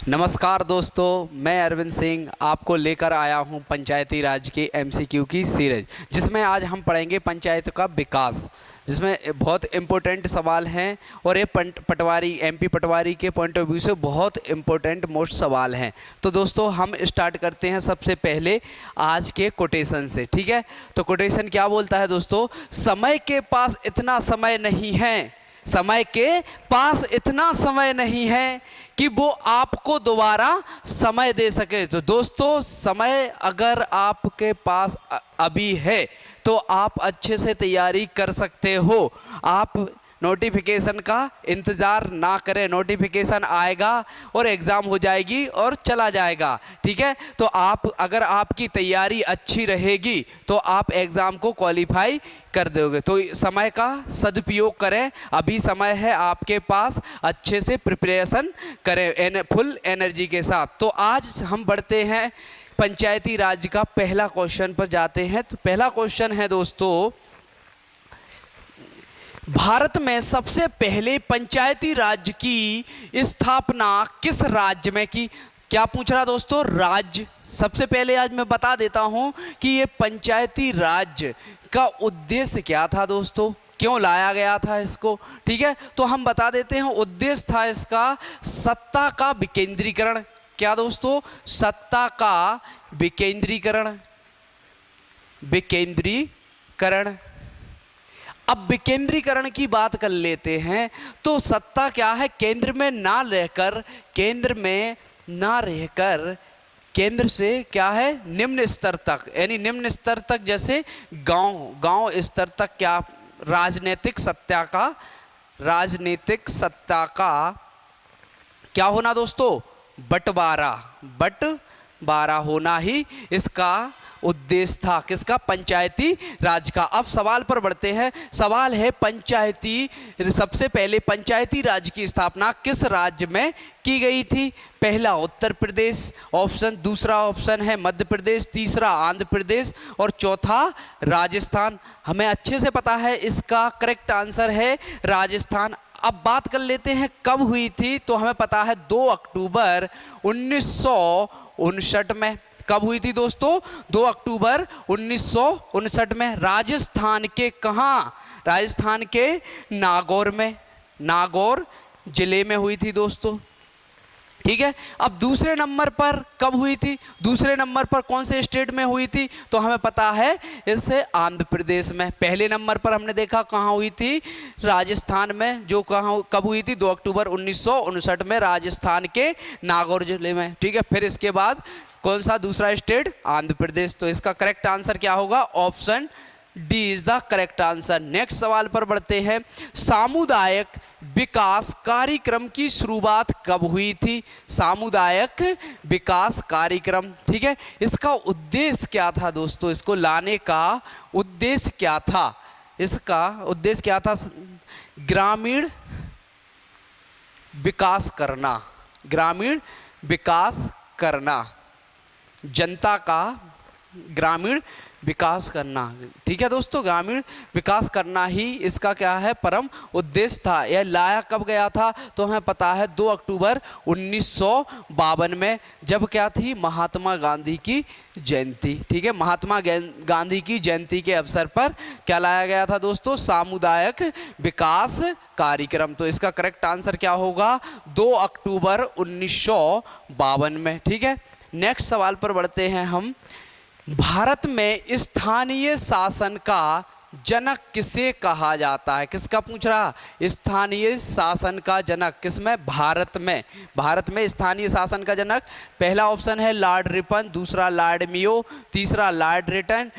नमस्कार दोस्तों, मैं अरविंद सिंह आपको लेकर आया हूं पंचायती राज के एमसीक्यू की सीरीज, जिसमें आज हम पढ़ेंगे पंचायत का विकास, जिसमें बहुत इम्पोर्टेंट सवाल हैं और ये पटवारी एमपी पटवारी के पॉइंट ऑफ व्यू से बहुत इम्पोर्टेंट मोस्ट सवाल हैं। तो दोस्तों हम स्टार्ट करते हैं सबसे पहले आज के कोटेशन से। ठीक है, तो कोटेशन क्या बोलता है दोस्तों? समय के पास इतना समय नहीं है, समय के पास इतना समय नहीं है कि वो आपको दोबारा समय दे सके। तो दोस्तों समय अगर आपके पास अभी है तो आप अच्छे से तैयारी कर सकते हो। आप नोटिफिकेशन का इंतज़ार ना करें, नोटिफिकेशन आएगा और एग्ज़ाम हो जाएगी और चला जाएगा। ठीक है, तो आप अगर आपकी तैयारी अच्छी रहेगी तो आप एग्ज़ाम को क्वालिफाई कर दोगे। तो समय का सदुपयोग करें, अभी समय है आपके पास, अच्छे से प्रिपरेशन करें फुल एनर्जी के साथ। तो आज हम बढ़ते हैं पंचायती राज का पहला क्वेश्चन पर जाते हैं। तो पहला क्वेश्चन है दोस्तों, भारत में सबसे पहले पंचायती राज की स्थापना किस राज्य में की? क्या पूछ रहा दोस्तों? राज्य। सबसे पहले आज मैं बता देता हूं कि ये पंचायती राज का उद्देश्य क्या था दोस्तों, क्यों लाया गया था इसको। ठीक है, तो हम बता देते हैं। उद्देश्य था इसका सत्ता का विकेंद्रीकरण। क्या दोस्तों? सत्ता का विकेंद्रीकरण। विकेंद्रीकरण। अब विकेंद्रीकरण की बात कर लेते हैं। तो सत्ता क्या है? केंद्र में ना रहकर, केंद्र से क्या है, निम्न स्तर तक, यानी निम्न स्तर तक जैसे गांव स्तर तक क्या, राजनीतिक सत्ता का क्या होना दोस्तों? बंटवारा होना ही इसका उद्देश्य था। किसका? पंचायती राज का। अब सवाल पर बढ़ते हैं। सवाल है सबसे पहले पंचायती राज की स्थापना किस राज्य में की गई थी? पहला उत्तर प्रदेश ऑप्शन, दूसरा ऑप्शन है मध्य प्रदेश, तीसरा आंध्र प्रदेश और चौथा राजस्थान। हमें अच्छे से पता है इसका करेक्ट आंसर है राजस्थान। अब बात कर लेते हैं कब हुई थी। तो हमें पता है 2 अक्टूबर 1959 में। कब हुई थी दोस्तों? 2 अक्टूबर 1959 में। राजस्थान के कहाँ? राजस्थान के नागौर में, नागौर जिले में हुई थी दोस्तों। ठीक है, अब दूसरे नंबर पर कब हुई थी? दूसरे नंबर पर कौन से स्टेट में हुई थी? तो हमें पता है इससे आंध्र प्रदेश में। पहले नंबर पर हमने देखा कहाँ हुई थी? राजस्थान में। जो कहाँ कब हुई थी? 2 अक्टूबर 1959 में राजस्थान के नागौर जिले में। ठीक है, फिर इसके बाद कौन सा दूसरा स्टेट? आंध्र प्रदेश। तो इसका करेक्ट आंसर क्या होगा? Option D is the correct answer. Next सवाल पर बढ़ते हैं। सामुदायिक विकास कार्यक्रम की शुरुआत कब हुई थी? सामुदायिक विकास कार्यक्रम। ठीक है, इसका उद्देश्य क्या था दोस्तों? इसको लाने का उद्देश्य क्या था? इसका उद्देश्य क्या था? ग्रामीण विकास करना, ग्रामीण विकास करना, जनता का ग्रामीण विकास करना। ठीक है दोस्तों, ग्रामीण विकास करना ही इसका क्या है? परम उद्देश्य था। यह लाया कब गया था? तो हमें पता है 2 अक्टूबर 1952 में, जब क्या थी? महात्मा गांधी की जयंती। ठीक है, महात्मा गांधी की जयंती के अवसर पर क्या लाया गया था दोस्तों? सामुदायिक विकास कार्यक्रम। तो इसका करेक्ट आंसर क्या होगा? 2 अक्टूबर 1952 में। ठीक है, नेक्स्ट सवाल पर बढ़ते हैं हम। भारत में स्थानीय शासन का जनक किसे कहा जाता है? किसका पूछ रहा? स्थानीय शासन का जनक किसमें? भारत में। भारत में स्थानीय शासन का जनक पहला ऑप्शन है लॉर्ड रिपन, दूसरा लॉर्ड मेयो, तीसरा लॉर्ड रिटन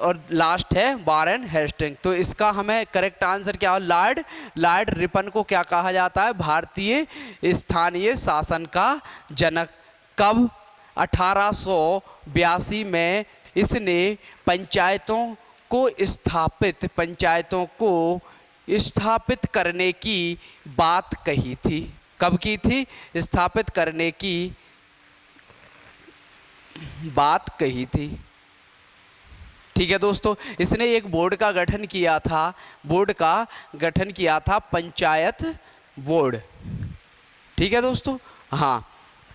और लास्ट है वारेन हेस्टिंग। तो इसका हमें करेक्ट आंसर क्या हो? लॉर्ड रिपन को क्या कहा जाता है? भारतीय स्थानीय शासन का जनक। कब? 1882 में इसने पंचायतों को स्थापित करने की बात कही थी। कब की थी? स्थापित करने की बात कही थी। ठीक है दोस्तों, इसने एक बोर्ड का गठन किया था, पंचायत बोर्ड। ठीक है दोस्तों, हाँ।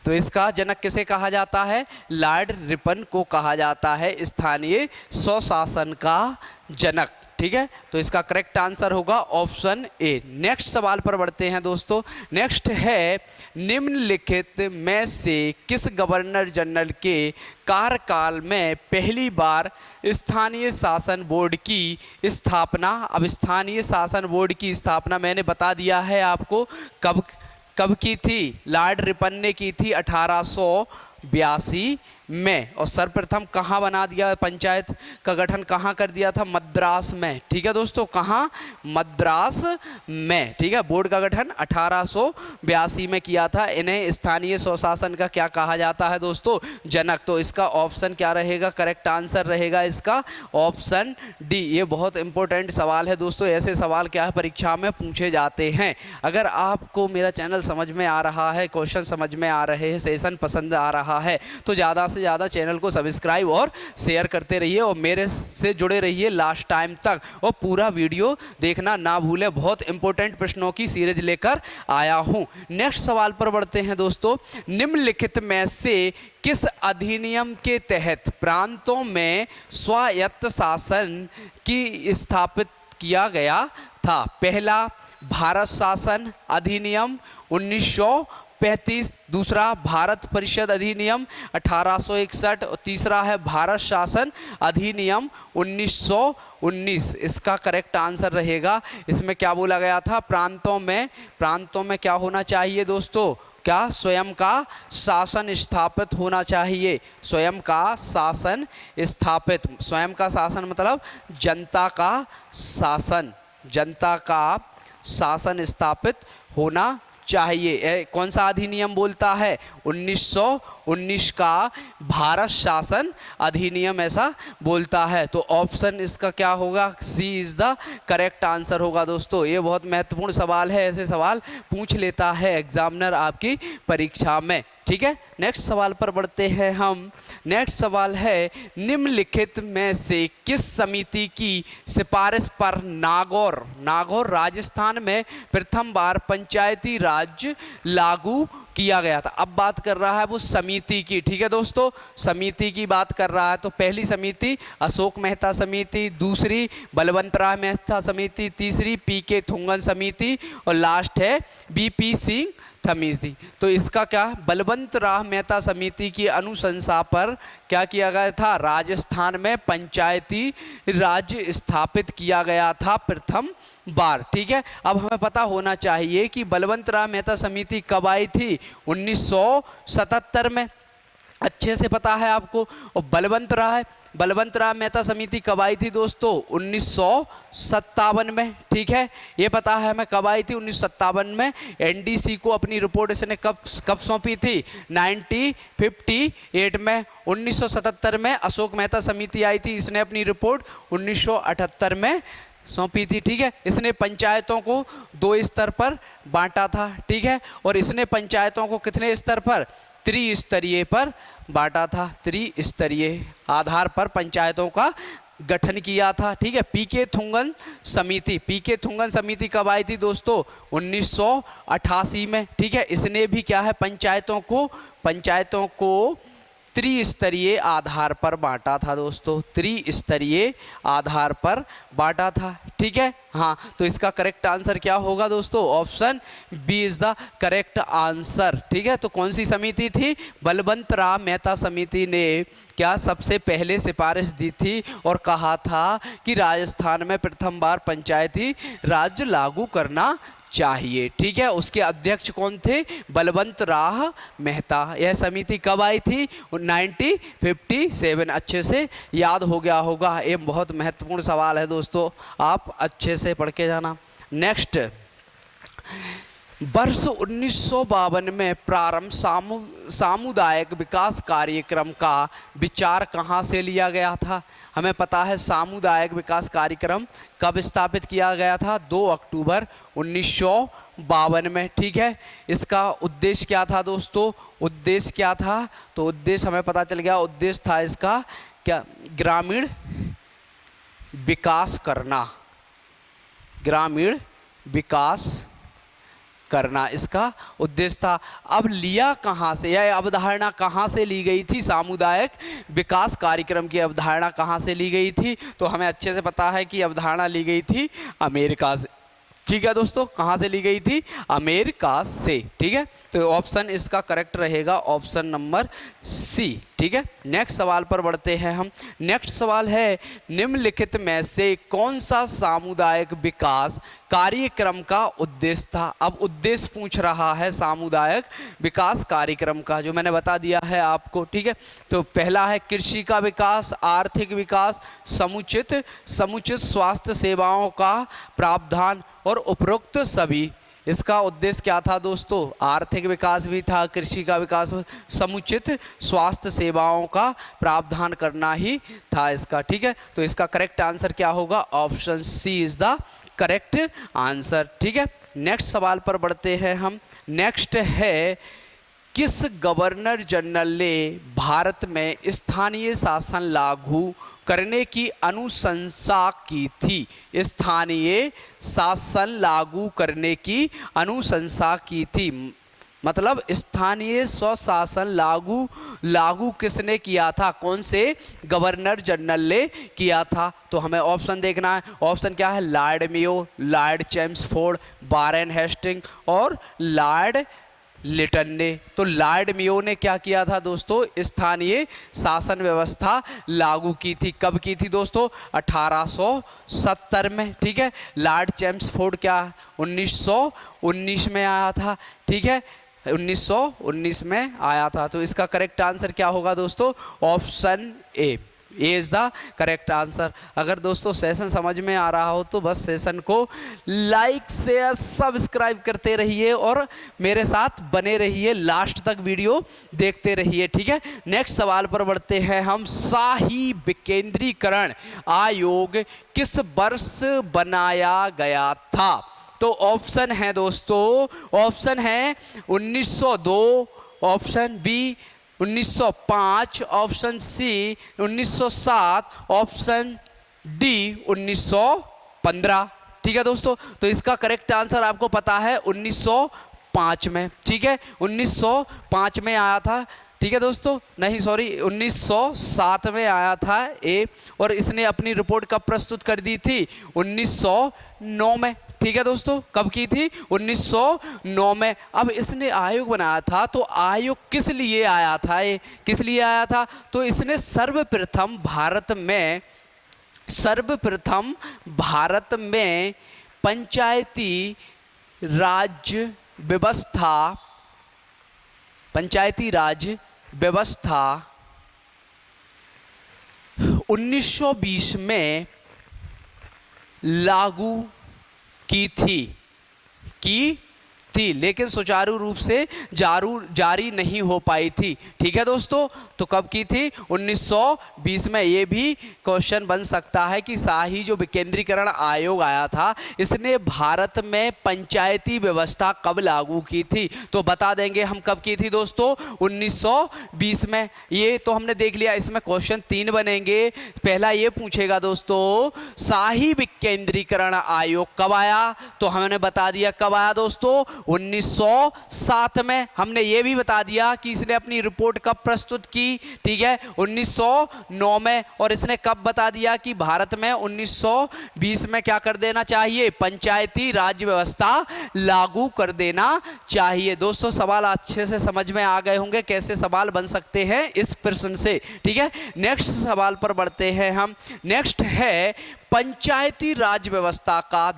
तो इसका जनक किसे कहा जाता है? लॉर्ड रिपन को कहा जाता है स्थानीय स्वशासन का जनक। ठीक है, तो इसका करेक्ट आंसर होगा ऑप्शन ए। नेक्स्ट सवाल पर बढ़ते हैं दोस्तों। नेक्स्ट है, निम्नलिखित में से किस गवर्नर जनरल के कार्यकाल में पहली बार स्थानीय शासन बोर्ड की स्थापना? अब स्थानीय शासन बोर्ड की स्थापना मैंने बता दिया है आपको, कब कब की थी? लॉर्ड रिपन ने की थी 1882 में। और सर्वप्रथम कहाँ बना दिया? पंचायत का गठन कहाँ कर दिया था? मद्रास में। ठीक है दोस्तों, कहाँ? मद्रास में। ठीक है, बोर्ड का गठन 1882 में किया था। इन्हें स्थानीय स्वशासन का क्या कहा जाता है दोस्तों? जनक। तो इसका ऑप्शन क्या रहेगा? करेक्ट आंसर रहेगा इसका ऑप्शन डी। ये बहुत इंपॉर्टेंट सवाल है दोस्तों, ऐसे सवाल क्या है परीक्षा में पूछे जाते हैं। अगर आपको मेरा चैनल समझ में आ रहा है, क्वेश्चन समझ में आ रहे हैं, सेशन पसंद आ रहा है, तो ज़्यादा से ज़्यादा चैनल को सब्सक्राइब और शेयर करते रहिए और मेरे से जुड़े रहिए लास्ट टाइम तक, और पूरा वीडियो देखना ना भूलें। बहुत इंपॉर्टेंट प्रश्नों की सीरीज लेकर आया हूं। नेक्स्ट सवाल पर बढ़ते हैं दोस्तों। निम्नलिखित में से किस अधिनियम के तहत प्रांतों में स्वायत्त शासन की स्थापित किया गया था? पहला, भारत शासन अधिनियम 1935, दूसरा भारत परिषद अधिनियम 1861 और तीसरा है भारत शासन अधिनियम 1919। इसका करेक्ट आंसर रहेगा, इसमें क्या बोला गया था? प्रांतों में क्या होना चाहिए दोस्तों? क्या? स्वयं का शासन स्थापित होना चाहिए। स्वयं का शासन स्थापित, स्वयं का शासन मतलब जनता का शासन, जनता का शासन स्थापित होना चाहिए। कौन सा अधिनियम बोलता है? 1919 का भारत शासन अधिनियम ऐसा बोलता है। तो ऑप्शन इसका क्या होगा? सी इज द करेक्ट आंसर होगा दोस्तों। ये बहुत महत्वपूर्ण सवाल है, ऐसे सवाल पूछ लेता है एग्जामिनर आपकी परीक्षा में। ठीक है, नेक्स्ट सवाल पर बढ़ते हैं हम। नेक्स्ट सवाल है, निम्नलिखित में से किस समिति की सिफारिश पर नागौर राजस्थान में प्रथम बार पंचायती राज लागू किया गया था? अब बात कर रहा है वो समिति की। ठीक है दोस्तों, समिति की बात कर रहा है। तो पहली समिति अशोक मेहता समिति, दूसरी बलवंतराय मेहता समिति, तीसरी पीके थुंगन समिति और लास्ट है बीपी सिंह समिति। तो इसका क्या? बलवंत राय मेहता समिति की अनुशंसा पर क्या किया गया था? राजस्थान में पंचायती राज स्थापित किया गया था प्रथम बार। ठीक है, अब हमें पता होना चाहिए कि बलवंत राय मेहता समिति कब आई थी? 1977 में। अच्छे से पता है आपको। और बलवंत राय मेहता समिति कब आई थी दोस्तों? 1957 में। ठीक है, ये पता है हमें कब आई थी? 1957 में। एनडीसी को अपनी रिपोर्ट इसने कब सौंपी थी? 1958 में। 1977 में अशोक मेहता समिति आई थी, इसने अपनी रिपोर्ट 1978 में सौंपी थी। ठीक है, इसने पंचायतों को 2 स्तर पर बांटा था। ठीक है, और इसने पंचायतों को कितने स्तर पर? त्रिस्तरीय पर बांटा था। त्रिस्तरीय आधार पर पंचायतों का गठन किया था। ठीक है, पीके थुंगन समिति कब आई थी दोस्तों? 1988 में। ठीक है, इसने भी क्या है? पंचायतों को त्रिस्तरीय आधार पर बांटा था दोस्तों, त्रिस्तरीय आधार पर बांटा था। ठीक है, हाँ, तो इसका करेक्ट आंसर क्या होगा दोस्तों? Option B is the correct answer. ठीक है, तो कौन सी समिति थी? बलवंत राय मेहता समिति ने क्या सबसे पहले सिफारिश दी थी और कहा था कि राजस्थान में प्रथम बार पंचायती राज लागू करना चाहिए। ठीक है, उसके अध्यक्ष कौन थे? बलवंत राय मेहता। यह समिति कब आई थी? 1957। अच्छे से याद हो गया होगा। ये बहुत महत्वपूर्ण सवाल है दोस्तों, आप अच्छे से पढ़ के जाना। नेक्स्ट, वर्ष 1952 में प्रारंभ सामुदायिक विकास कार्यक्रम का विचार कहाँ से लिया गया था? हमें पता है सामुदायिक विकास कार्यक्रम कब स्थापित किया गया था? 2 अक्टूबर 1952 में। ठीक है, इसका उद्देश्य क्या था दोस्तों? उद्देश्य क्या था? तो उद्देश्य हमें पता चल गया। उद्देश्य था इसका क्या? ग्रामीण विकास करना, ग्रामीण विकास करना इसका उद्देश्य था। अब लिया कहाँ से, यह अवधारणा कहाँ से ली गई थी, सामुदायिक विकास कार्यक्रम की अवधारणा कहाँ से ली गई थी, तो हमें अच्छे से पता है कि अवधारणा ली गई थी अमेरिका से। ठीक है दोस्तों, कहाँ से ली गई थी, अमेरिका से। ठीक है, तो ऑप्शन इसका करेक्ट रहेगा ऑप्शन नंबर सी। ठीक है, नेक्स्ट सवाल पर बढ़ते हैं हम। नेक्स्ट सवाल है, निम्नलिखित में से कौन सा सामुदायिक विकास कार्यक्रम का उद्देश्य था। अब उद्देश्य पूछ रहा है सामुदायिक विकास कार्यक्रम का, जो मैंने बता दिया है आपको। ठीक है, तो पहला है कृषि का विकास, आर्थिक विकास, समुचित स्वास्थ्य सेवाओं का प्रावधान और उपरोक्त सभी। इसका उद्देश्य क्या था दोस्तों, आर्थिक विकास भी था, कृषि का विकास, समुचित स्वास्थ्य सेवाओं का प्रावधान करना ही था इसका। ठीक है, तो इसका करेक्ट आंसर क्या होगा, option C is the correct answer. ठीक है, नेक्स्ट सवाल पर बढ़ते हैं हम। नेक्स्ट है, किस गवर्नर जनरल ने भारत में स्थानीय शासन लागू करने की अनुशंसा की थी। स्थानीय शासन लागू करने की अनुशंसा की थी, मतलब स्थानीय स्वशासन लागू किसने किया था, कौन से गवर्नर जनरल ने किया था। तो हमें ऑप्शन देखना है। ऑप्शन क्या है, Lord Mayo, Lord Chelmsford, Warren Hasting और लॉर्ड लिटन ने। तो लॉर्ड मेयो ने क्या किया था दोस्तों, स्थानीय शासन व्यवस्था लागू की थी। कब की थी दोस्तों, 1870 में। ठीक है, लॉर्ड चेम्सफोर्ड क्या 1919 में आया था। ठीक है, 1919 में आया था। तो इसका करेक्ट आंसर क्या होगा दोस्तों, option A is the correct answer. अगर दोस्तों सेशन समझ में आ रहा हो तो बस सेशन को लाइक शेयर सब्सक्राइब करते रहिए और मेरे साथ बने रहिए, लास्ट तक वीडियो देखते रहिए। ठीक है, नेक्स्ट सवाल पर बढ़ते हैं हम। शाही विकेंद्रीकरण आयोग किस वर्ष बनाया गया था। तो ऑप्शन है दोस्तों, ऑप्शन है 1902, option B 1905, option C 1907, option D 1915। ठीक है दोस्तों, तो इसका करेक्ट आंसर आपको पता है 1905 में। ठीक है, 1905 में आया था। ठीक है दोस्तों, नहीं सॉरी 1907 में आया था ए, और इसने अपनी रिपोर्ट कब प्रस्तुत कर दी थी, 1909 में। ठीक है दोस्तों, कब की थी, 1909 में। अब इसने आयोग बनाया था, तो आयोग किस लिए आया था, ये किस लिए आया था, तो इसने सर्वप्रथम भारत में पंचायती राज व्यवस्था 1920 में लागू की थी, लेकिन सुचारू रूप से जारी नहीं हो पाई थी। ठीक है दोस्तों, तो कब की थी, 1920 में। ये भी क्वेश्चन बन सकता है कि शाही जो विकेंद्रीकरण आयोग आया था, इसने भारत में पंचायती व्यवस्था कब लागू की थी, तो बता देंगे हम कब की थी दोस्तों, 1920 में। ये तो हमने देख लिया। इसमें क्वेश्चन 3 बनेंगे। पहला ये पूछेगा दोस्तों, शाही विकेंद्रीकरण आयोग कब आया, तो हमने बता दिया कब आया दोस्तों, 1907 में। हमने ये भी बता दिया कि इसने अपनी रिपोर्ट कब प्रस्तुत की, ठीक है, 1909 में। और इसने कब बता दिया कि भारत में 1920 में क्या कर देना चाहिए, पंचायती राज व्यवस्था लागू कर देना चाहिए। दोस्तों सवाल अच्छे से समझ में आ गए होंगे कैसे सवाल बन सकते हैं इस प्रश्न से। ठीक है, नेक्स्ट सवाल पर बढ़ते हैं हम। नेक्स्ट है, पंचायती राज व्यवस्था का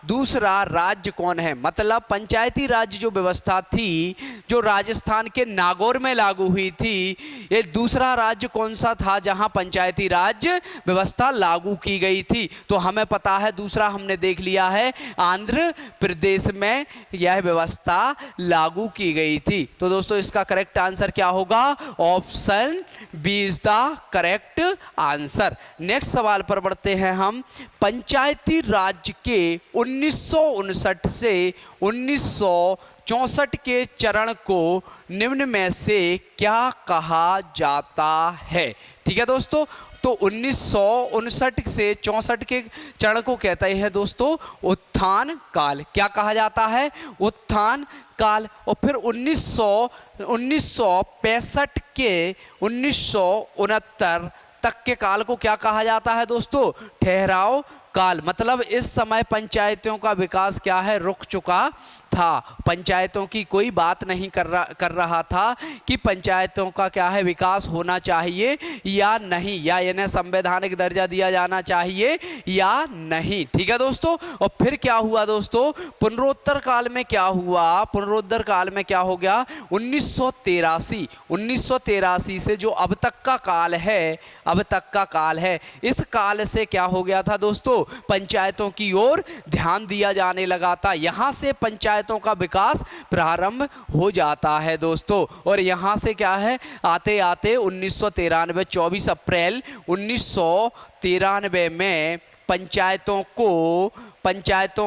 दूसरा राज्य कौन है। मतलब पंचायती राज जो व्यवस्था थी, जो राजस्थान के नागौर में लागू हुई थी, ये दूसरा राज्य कौन सा था जहां पंचायती राज व्यवस्था लागू की गई थी, तो हमें पता है दूसरा हमने देख लिया है, आंध्र प्रदेश में यह व्यवस्था लागू की गई थी। तो दोस्तों इसका करेक्ट आंसर क्या होगा, option B is the correct answer. Next सवाल पर बढ़ते हैं हम। पंचायती राज के 1959 से 1964 के चरण को निम्न में से क्या कहा जाता है। ठीक है दोस्तों, तो 1959 से 64 के चरण को कहते हैं दोस्तों उत्थान काल। क्या कहा जाता है? उत्थान काल। और फिर 1965 के 1969 तक के काल को क्या कहा जाता है दोस्तों? ठहराव काल। मतलब इस समय पंचायतों का विकास क्या है? रुक चुका था। पंचायतों की कोई बात नहीं कर रहा था कि पंचायतों का क्या है, विकास होना चाहिए या नहीं, या इन्हें संवैधानिक दर्जा दिया जाना चाहिए या नहीं। ठीक है दोस्तों। और फिर क्या हुआ दोस्तों? पुनरोत्तर काल में क्या हुआ? पुनरोत्तर काल में क्या हो गया? 1983 से जो अब तक का काल है, अब तक का काल है, इस काल से क्या हो गया था दोस्तों? पंचायतों की ओर ध्यान दिया जाने लगा था। यहां से पंचायतों का विकास प्रारंभ हो जाता है दोस्तों। और यहां से क्या है, आते आते 1993 24 अप्रैल 1993 में पंचायतों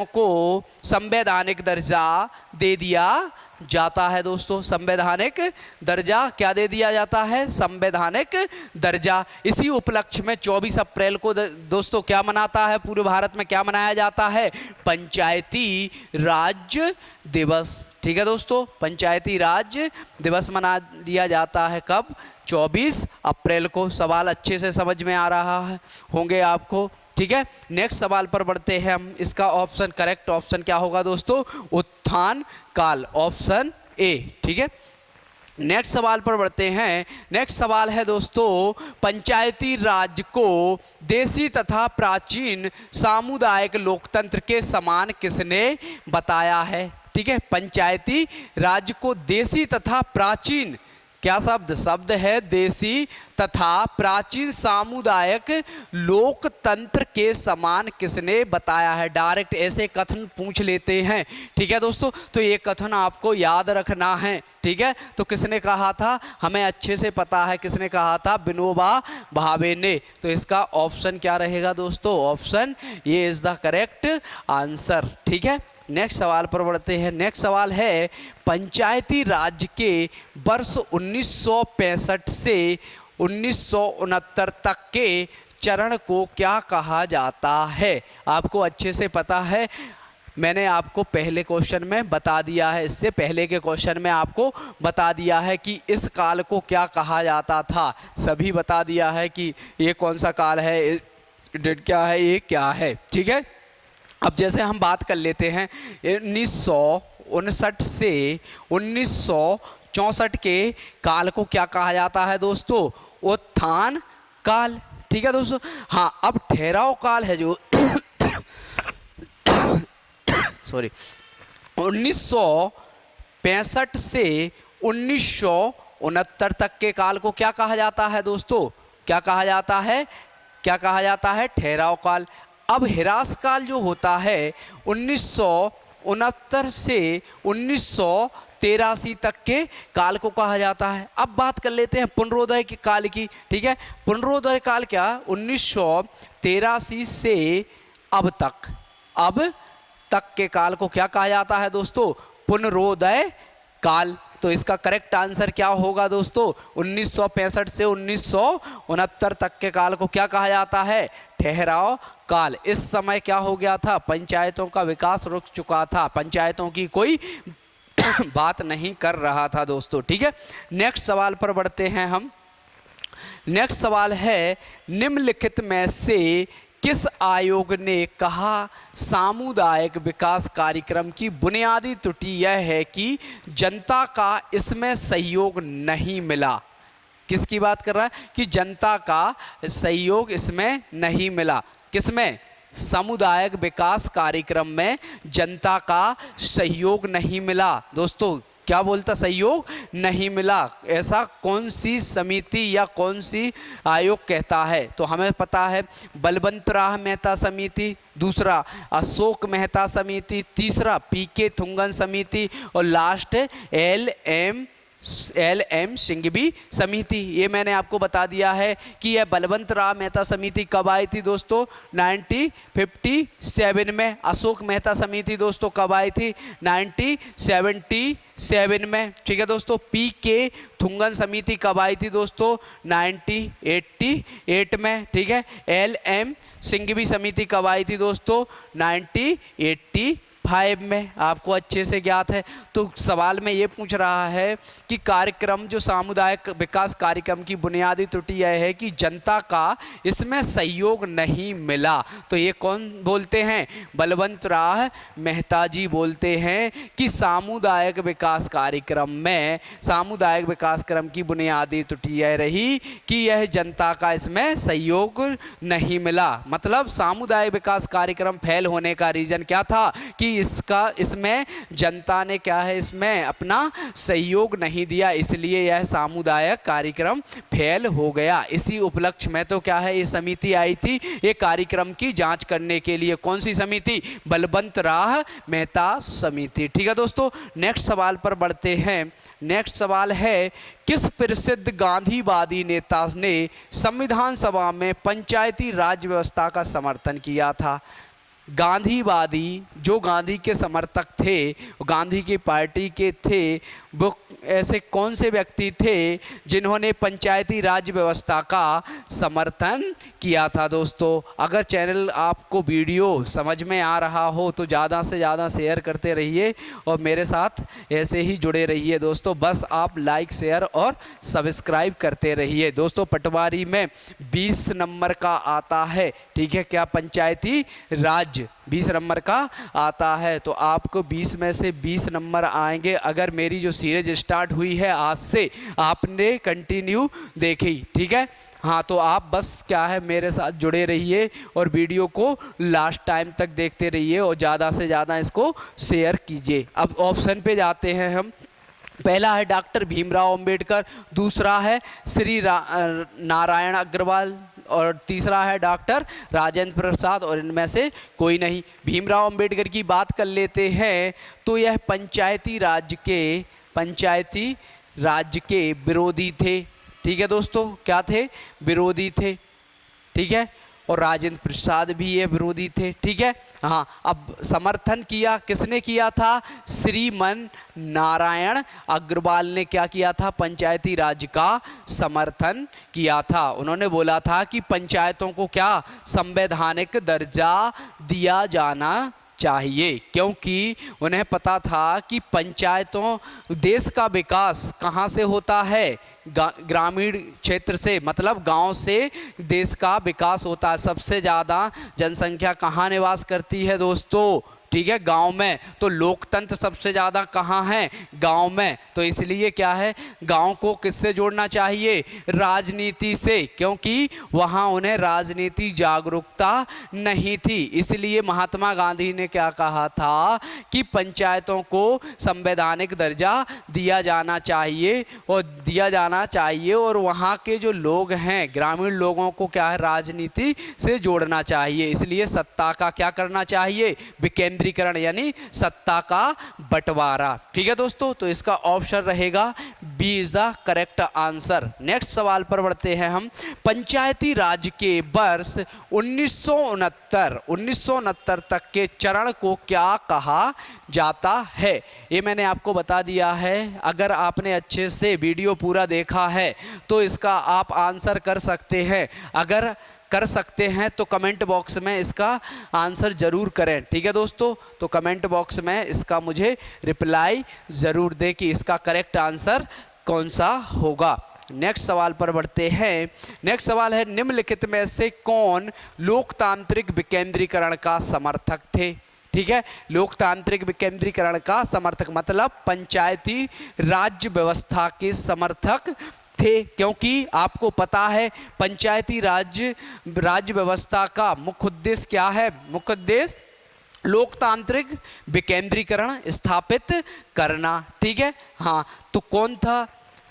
को संवैधानिक दर्जा दे दिया जाता है दोस्तों। संवैधानिक दर्जा क्या दे दिया जाता है? संवैधानिक दर्जा। इसी उपलक्ष्य में 24 अप्रैल को दोस्तों क्या मनाता है? पूरे भारत में क्या मनाया जाता है? पंचायती राज दिवस। ठीक है दोस्तों, पंचायती राज दिवस मना दिया जाता है कब? 24 अप्रैल को। सवाल अच्छे से समझ में आ रहा है होंगे आपको। ठीक है, नेक्स्ट सवाल पर बढ़ते हैं हम। इसका ऑप्शन, करेक्ट ऑप्शन क्या होगा दोस्तों? उत्थान काल, ऑप्शन ए। ठीक है, नेक्स्ट सवाल पर बढ़ते हैं। नेक्स्ट सवाल है दोस्तों, पंचायती राज को देसी तथा प्राचीन सामुदायिक लोकतंत्र के समान किसने बताया है? ठीक है, पंचायती राज को देसी तथा प्राचीन, क्या शब्द है? देसी तथा प्राचीन सामुदायिक लोकतंत्र के समान किसने बताया है? डायरेक्ट ऐसे कथन पूछ लेते हैं। ठीक है दोस्तों, तो ये कथन आपको याद रखना है। ठीक है, तो किसने कहा था? हमें अच्छे से पता है किसने कहा था, विनोबा भावे ने। तो इसका ऑप्शन क्या रहेगा दोस्तों? ऑप्शन ये इज द करेक्ट आंसर। ठीक है, नेक्स्ट सवाल पर बढ़ते हैं। नेक्स्ट सवाल है, पंचायती राज के वर्ष 1965 से 1969 तक के चरण को क्या कहा जाता है? आपको अच्छे से पता है, मैंने आपको पहले क्वेश्चन में बता दिया है, इससे पहले के क्वेश्चन में आपको बता दिया है कि इस काल को क्या कहा जाता था। सभी बता दिया है कि ये कौन सा काल है, डेट क्या है, ये क्या है। ठीक है, अब जैसे हम बात कर लेते हैं 1959 से 1964 के काल को क्या कहा जाता है दोस्तों? उत्थान काल। ठीक है दोस्तों। हाँ, अब ठहराव काल है जो सॉरी 1965 से 1969 तक के काल को क्या कहा जाता है दोस्तों? क्या कहा जाता है? क्या कहा जाता है? ठहराव काल। अब हिरास काल जो होता है 1969 से 1983 तक के काल को कहा जाता है। अब बात कर लेते हैं पुनरोदय के काल की। ठीक है, पुनरोदय काल क्या? 1983 से अब तक के काल को क्या कहा जाता है दोस्तों? पुनरोदय काल। तो इसका करेक्ट आंसर क्या होगा दोस्तों? 1965 से 1969 तक के काल को क्या कहा जाता है? ठहराव काल। इस समय क्या हो गया था? पंचायतों का विकास रुक चुका था, पंचायतों की कोई बात नहीं कर रहा था दोस्तों। ठीक है, नेक्स्ट सवाल पर बढ़ते हैं हम। नेक्स्ट सवाल है, निम्नलिखित में से किस आयोग ने कहा सामुदायिक विकास कार्यक्रम की बुनियादी त्रुटि यह है कि जनता का इसमें सहयोग नहीं मिला? किसकी बात कर रहा है? कि जनता का सहयोग इसमें नहीं मिला। किसमें? सामुदायिक विकास कार्यक्रम में जनता का सहयोग नहीं मिला दोस्तों। क्या बोलता? सहयोग नहीं मिला। ऐसा कौन सी समिति या कौन सी आयोग कहता है? तो हमें पता है बलवंतराव मेहता समिति, दूसरा अशोक मेहता समिति, तीसरा पीके थुंगन समिति और लास्ट LM LM सिंघवी समिति। ये मैंने आपको बता दिया है कि यह बलवंत राव मेहता समिति कब आई थी दोस्तों, 1957 में। अशोक मेहता समिति दोस्तों कब आई थी, 1977 में। ठीक है दोस्तों। PK थुंगन समिति कब आई थी दोस्तों, 1988 में। ठीक है। LM सिंघवी समिति कब आई थी दोस्तों, 1985 में। आपको अच्छे से ज्ञात है। तो सवाल में ये पूछ रहा है कि कार्यक्रम जो सामुदायिक विकास कार्यक्रम की बुनियादी त्रुटि यह है कि जनता का इसमें सहयोग नहीं मिला। तो ये कौन बोलते हैं, बलवंत राव मेहता जी बोलते हैं कि सामुदायिक विकास कार्यक्रम में, सामुदायिक विकास क्रम की बुनियादी त्रुटि यह रही कि यह जनता का इसमें सहयोग नहीं मिला। मतलब सामुदायिक विकास कार्यक्रम फेल होने का रीजन क्या था कि इसमें जनता ने क्या है, इसमें अपना सहयोग नहीं दिया, इसलिए यह सामुदायिक कार्यक्रम फेल हो गया। इसी उपलक्ष्य में तो क्या है, ये समिति आई थी ये कार्यक्रम की जांच करने के लिए। कौन सी समिति, बलवंत राव मेहता समिति। ठीक है दोस्तों। नेक्स्ट सवाल पर बढ़ते हैं। नेक्स्ट सवाल है, किस प्रसिद्ध गांधीवादी नेता ने संविधान सभा में पंचायती राज व्यवस्था का समर्थन किया था। गांधीवादी जो गांधी के समर्थक थे, गांधी की पार्टी के थे, वो ऐसे कौन से व्यक्ति थे जिन्होंने पंचायती राज व्यवस्था का समर्थन किया था दोस्तों। अगर चैनल आपको वीडियो समझ में आ रहा हो तो ज़्यादा से ज़्यादा शेयर करते रहिए और मेरे साथ ऐसे ही जुड़े रहिए दोस्तों। बस आप लाइक, शेयर और सब्सक्राइब करते रहिए दोस्तों। पटवारी में 20 नंबर का आता है। ठीक है, क्या पंचायती राज 20 नंबर का आता है। तो आपको 20 में से 20 नंबर आएंगे अगर मेरी जो सीरीज स्टार्ट हुई है आज से आपने कंटिन्यू देखी। ठीक है। हाँ, तो आप बस क्या है मेरे साथ जुड़े रहिए और वीडियो को लास्ट टाइम तक देखते रहिए और ज़्यादा से ज़्यादा इसको शेयर कीजिए। अब ऑप्शन पे जाते हैं हम। पहला है डॉक्टर भीमराव अंबेडकर, दूसरा है श्री नारायण अग्रवाल और तीसरा है डॉक्टर राजेंद्र प्रसाद और इनमें से कोई नहीं। भीमराव अंबेडकर की बात कर लेते हैं तो यह पंचायती राज के विरोधी थे। ठीक है दोस्तों, क्या थे, विरोधी थे। ठीक है। और राजेंद्र प्रसाद भी ये विरोधी थे। ठीक है। हाँ, अब समर्थन किया किसने किया था, श्रीमन नारायण अग्रवाल ने क्या किया था, पंचायती राज का समर्थन किया था। उन्होंने बोला था कि पंचायतों को क्या संवैधानिक दर्जा दिया जाना चाहिए, क्योंकि उन्हें पता था कि पंचायतों, देश का विकास कहाँ से होता है, ग्रामीण क्षेत्र से, मतलब गांव से देश का विकास होता है। सबसे ज़्यादा जनसंख्या कहाँ निवास करती है दोस्तों, ठीक है, गांव में। तो लोकतंत्र सबसे ज़्यादा कहाँ है, गांव में। तो इसलिए क्या है, गांव को किससे जोड़ना चाहिए, राजनीति से, क्योंकि वहाँ उन्हें राजनीति जागरूकता नहीं थी। इसलिए महात्मा गांधी ने क्या कहा था कि पंचायतों को संवैधानिक दर्जा दिया जाना चाहिए और वहाँ के जो लोग हैं, ग्रामीण लोगों को क्या है, राजनीति से जोड़ना चाहिए। इसलिए सत्ता का क्या करना चाहिए, विकेंद्रीकरण, यानी सत्ता का बंटवारा। ठीक है दोस्तों। तो इसका ऑप्शन रहेगा B is the correct answer. Next सवाल पर बढ़ते हैं हम। पंचायती राज के वर्ष 1969 तक के चरण को क्या कहा जाता है, ये मैंने आपको बता दिया है। अगर आपने अच्छे से वीडियो पूरा देखा है तो इसका आप आंसर कर सकते हैं। अगर कर सकते हैं तो कमेंट बॉक्स में इसका आंसर ज़रूर करें। ठीक है दोस्तों। तो कमेंट बॉक्स में इसका मुझे रिप्लाई ज़रूर दें कि इसका करेक्ट आंसर कौन सा होगा। नेक्स्ट सवाल पर बढ़ते हैं। नेक्स्ट सवाल है, निम्नलिखित में से कौन लोकतांत्रिक विकेंद्रीकरण का समर्थक थे। ठीक है, लोकतांत्रिक विकेंद्रीकरण का समर्थक मतलब पंचायती राज्य व्यवस्था के समर्थक थे, क्योंकि आपको पता है पंचायती राज्य व्यवस्था का मुख्य उद्देश्य क्या है, मुख्य उद्देश्य लोकतांत्रिक विकेंद्रीकरण स्थापित करना। ठीक है। हाँ, तो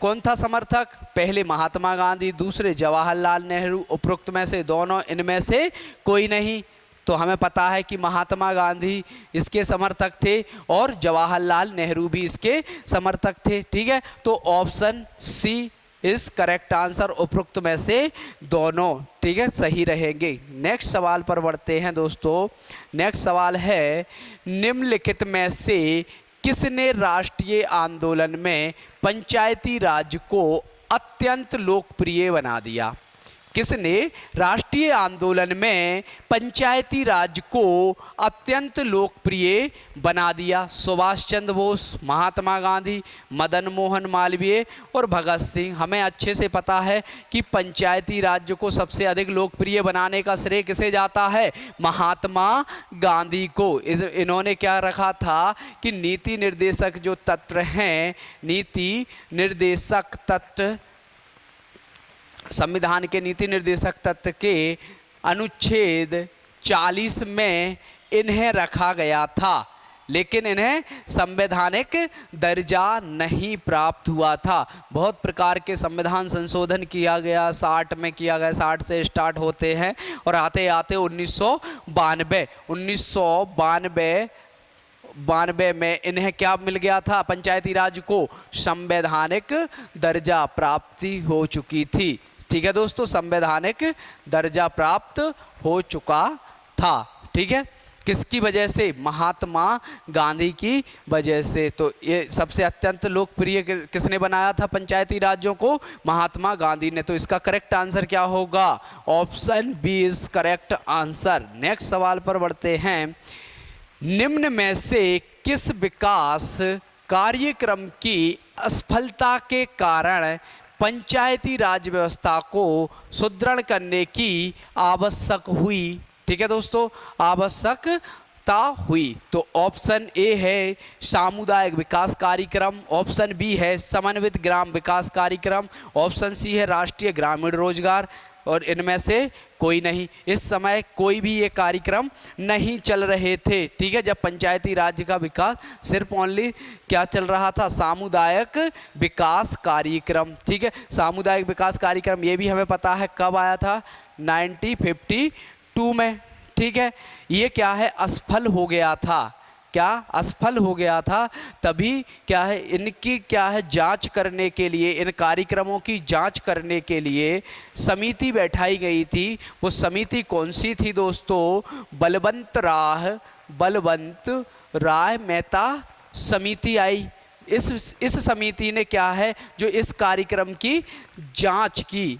कौन था समर्थक, पहले महात्मा गांधी, दूसरे जवाहरलाल नेहरू, उपरोक्त में से दोनों, इनमें से कोई नहीं। तो हमें पता है कि महात्मा गांधी इसके समर्थक थे और जवाहरलाल नेहरू भी इसके समर्थक थे। ठीक है, तो ऑप्शन सी इस करेक्ट आंसर उपरोक्त में से दोनों, ठीक है, सही रहेंगे। नेक्स्ट सवाल पर बढ़ते हैं दोस्तों। नेक्स्ट सवाल है, निम्नलिखित में से किसने राष्ट्रीय आंदोलन में पंचायती राज को अत्यंत लोकप्रिय बना दिया? किसने राष्ट्रीय आंदोलन में पंचायती राज को अत्यंत लोकप्रिय बना दिया? सुभाष चंद्र बोस, महात्मा गांधी, मदन मोहन मालवीय और भगत सिंह। हमें अच्छे से पता है कि पंचायती राज को सबसे अधिक लोकप्रिय बनाने का श्रेय किसे जाता है? महात्मा गांधी को। इन्होंने क्या रखा था कि नीति निर्देशक जो तत्व हैं, नीति निर्देशक तत्व, संविधान के नीति निर्देशक तत्व के अनुच्छेद 40 में इन्हें रखा गया था, लेकिन इन्हें संवैधानिक दर्जा नहीं प्राप्त हुआ था। बहुत प्रकार के संविधान संशोधन किया गया, 60 में किया गया, 60 से स्टार्ट होते हैं और आते आते 1992 में इन्हें क्या मिल गया था? पंचायती राज को संवैधानिक दर्जा प्राप्ति हो चुकी थी। ठीक है दोस्तों, संवैधानिक दर्जा प्राप्त हो चुका था। ठीक है, किसकी वजह से? महात्मा गांधी की वजह से। तो ये सबसे अत्यंत लोकप्रिय किसने बनाया था पंचायती राज्यों को? महात्मा गांधी ने। तो इसका करेक्ट आंसर क्या होगा? Option B is correct answer. Next सवाल पर बढ़ते हैं। निम्न में से किस विकास कार्यक्रम की असफलता के कारण पंचायती राज व्यवस्था को सुदृढ़ करने की आवश्यक हुई? ठीक है दोस्तों, आवश्यकता हुई। तो ऑप्शन ए है सामुदायिक विकास कार्यक्रम, ऑप्शन बी है समन्वित ग्राम विकास कार्यक्रम, ऑप्शन सी है राष्ट्रीय ग्रामीण रोजगार, और इनमें से कोई नहीं। इस समय कोई भी ये कार्यक्रम नहीं चल रहे थे। ठीक है, जब पंचायती राज का विकास सिर्फ ओनली क्या चल रहा था? सामुदायिक विकास कार्यक्रम। ठीक है, सामुदायिक विकास कार्यक्रम ये भी हमें पता है कब आया था? 1952 में। ठीक है, ये क्या है? असफल हो गया था। क्या? असफल हो गया था। तभी क्या है, इनकी क्या है, जांच करने के लिए, इन कार्यक्रमों की जांच करने के लिए समिति बैठाई गई थी। वो समिति कौन सी थी दोस्तों? बलवंत राय मेहता समिति आई। इस समिति ने क्या है, जो इस कार्यक्रम की जांच की।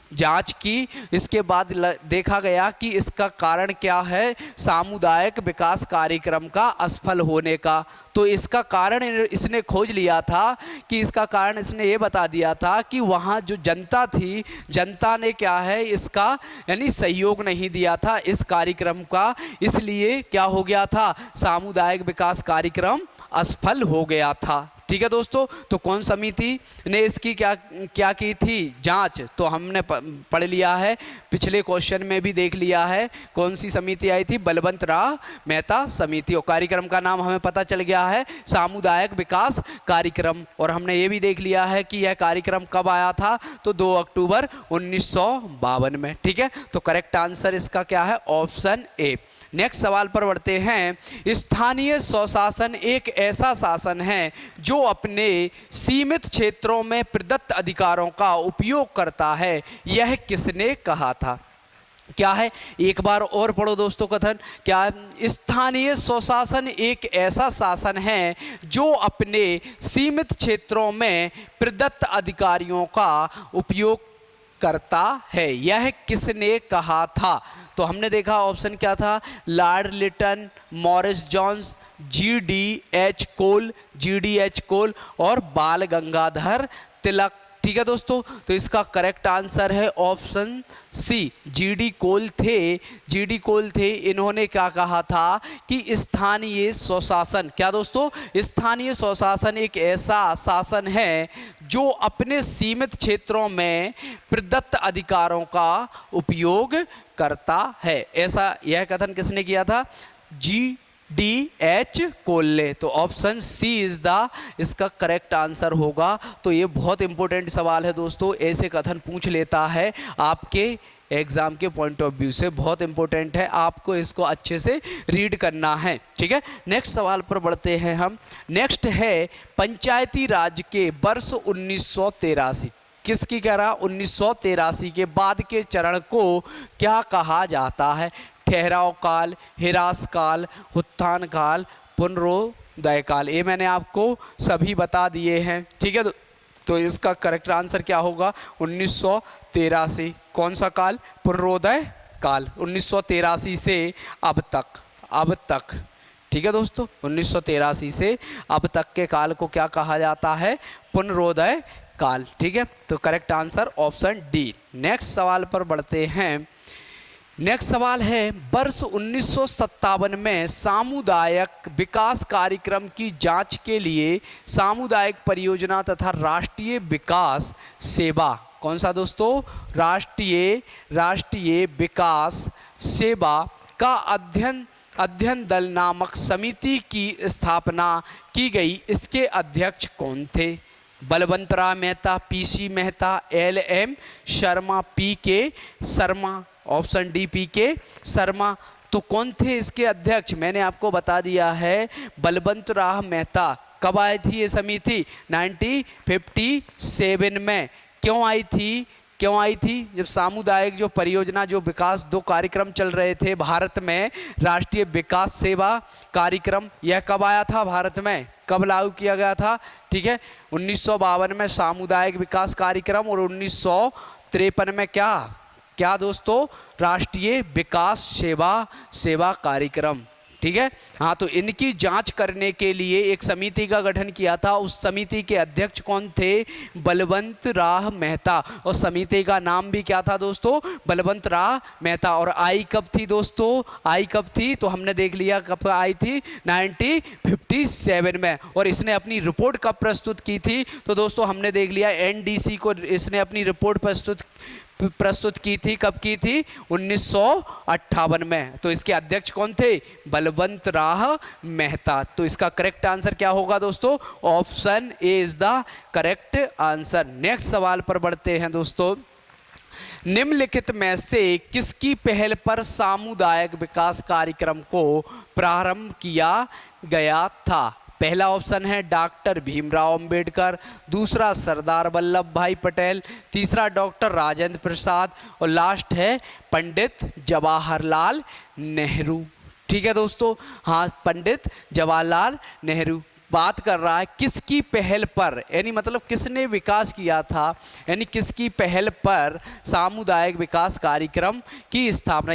इसके बाद देखा गया कि इसका कारण क्या है? सामुदायिक विकास कार्यक्रम का असफल होने का। तो इसका कारण इसने खोज लिया था कि इसका कारण इसने ये बता दिया था कि वहाँ जो जनता थी, जनता ने क्या है, इसका यानी सहयोग नहीं दिया था इस कार्यक्रम का। इसलिए क्या हो गया था? सामुदायिक विकास कार्यक्रम असफल हो गया था। ठीक है दोस्तों, तो कौन समिति ने इसकी क्या की थी? जांच। तो हमने पढ़ लिया है, पिछले क्वेश्चन में भी देख लिया है कौन सी समिति आई थी? बलवंत राय मेहता समिति। और कार्यक्रम का नाम हमें पता चल गया है, सामुदायिक विकास कार्यक्रम। और हमने ये भी देख लिया है कि यह कार्यक्रम कब आया था? तो 2 अक्टूबर 1952 में। ठीक है, तो करेक्ट आंसर इसका क्या है? Option A. नेक्स्ट सवाल पर बढ़ते हैं। स्थानीय स्वशासन एक ऐसा शासन है जो अपने सीमित क्षेत्रों में प्रदत्त अधिकारों का उपयोग करता है। यह किसने कहा था? क्या है? एक बार और पढ़ो दोस्तों कथन। क्या? स्थानीय स्वशासन एक ऐसा शासन है जो अपने सीमित क्षेत्रों में प्रदत्त अधिकारियों का उपयोग करता है। यह किसने कहा था? तो हमने देखा ऑप्शन क्या था? Lord Lytton, Morris Jones, GDH Cole और बाल गंगाधर तिलक। ठीक है दोस्तों, तो इसका करेक्ट आंसर है ऑप्शन सी, GD कोल थे। इन्होंने क्या कहा था कि स्थानीय स्वशासन, क्या दोस्तों? स्थानीय स्वशासन एक ऐसा शासन है जो अपने सीमित क्षेत्रों में प्रदत्त अधिकारों का उपयोग करता है। ऐसा यह कथन किसने किया था? GDH कोल्ले। तो ऑप्शन सी इज द इसका करेक्ट आंसर होगा। तो ये बहुत इंपॉर्टेंट सवाल है दोस्तों, ऐसे कथन पूछ लेता है आपके एग्जाम के पॉइंट ऑफ व्यू से बहुत इंपॉर्टेंट है, आपको इसको अच्छे से रीड करना है। ठीक है, नेक्स्ट सवाल पर बढ़ते हैं हम। नेक्स्ट है पंचायती राज के वर्ष 1983 किसकी कह रहा, 1983 के बाद के चरण को क्या कहा जाता है? ठहराव काल, हिरास काल, उत्थान काल, पुनरोदय काल। ये मैंने आपको सभी बता दिए हैं। ठीक है, तो इसका करेक्ट आंसर क्या होगा? 1983। कौन सा काल? पुनरोदय काल, 1983 से अब तक। ठीक है दोस्तों, 1983 से अब तक के काल को क्या कहा जाता है? पुनरोदय काल। ठीक है, तो correct answer option D. Next सवाल पर बढ़ते हैं। नेक्स्ट सवाल है वर्ष 1957 में सामुदायिक विकास कार्यक्रम की जांच के लिए सामुदायिक परियोजना तथा राष्ट्रीय विकास सेवा, कौन सा दोस्तों? राष्ट्रीय विकास सेवा का अध्ययन दल नामक समिति की स्थापना की गई। इसके अध्यक्ष कौन थे? Balwantrao Mehta, PC Mehta, LM Sharma, PK Sharma. Option D PK Sharma. तो कौन थे इसके अध्यक्ष? मैंने आपको बता दिया है, बलवंतराव मेहता। कब आई थी ये समिति? 1957 में। क्यों आई थी? जब सामुदायिक जो परियोजना, जो विकास 2 कार्यक्रम चल रहे थे भारत में, राष्ट्रीय विकास सेवा कार्यक्रम, यह कब आया था भारत में? कब लागू किया गया था? ठीक है, 1952 में सामुदायिक विकास कार्यक्रम, और 1953 में क्या दोस्तों? राष्ट्रीय विकास सेवा कार्यक्रम। ठीक है, हाँ, तो इनकी जांच करने के लिए एक समिति का गठन किया था। उस समिति के अध्यक्ष कौन थे? बलवंतराव मेहता। और समिति का नाम भी क्या था दोस्तों? बलवंतराव मेहता। और आई कब थी दोस्तों? तो हमने देख लिया कब आई थी, 1957 में। और इसने अपनी रिपोर्ट कब प्रस्तुत की थी? तो दोस्तों हमने देख लिया NDC को इसने अपनी रिपोर्ट प्रस्तुत की थी। कब की थी? 1958 में। तो इसके अध्यक्ष कौन थे? बलवंतराव मेहता। तो इसका करेक्ट आंसर क्या होगा दोस्तों? Option A is the correct answer. Next सवाल पर बढ़ते हैं दोस्तों। निम्नलिखित में से किसकी पहल पर सामुदायिक विकास कार्यक्रम को प्रारंभ किया गया था? पहला ऑप्शन है डॉक्टर भीमराव अंबेडकर, दूसरा सरदार वल्लभ भाई पटेल, तीसरा डॉक्टर राजेंद्र प्रसाद, और लास्ट है पंडित जवाहरलाल नेहरू। ठीक है दोस्तों, हाँ, पंडित जवाहरलाल नेहरू। बात कर रहा है किसकी पहल पर, यानी मतलब किसने विकास किया था, यानी किसकी पहल पर सामुदायिक विकास कार्यक्रम की स्थापना,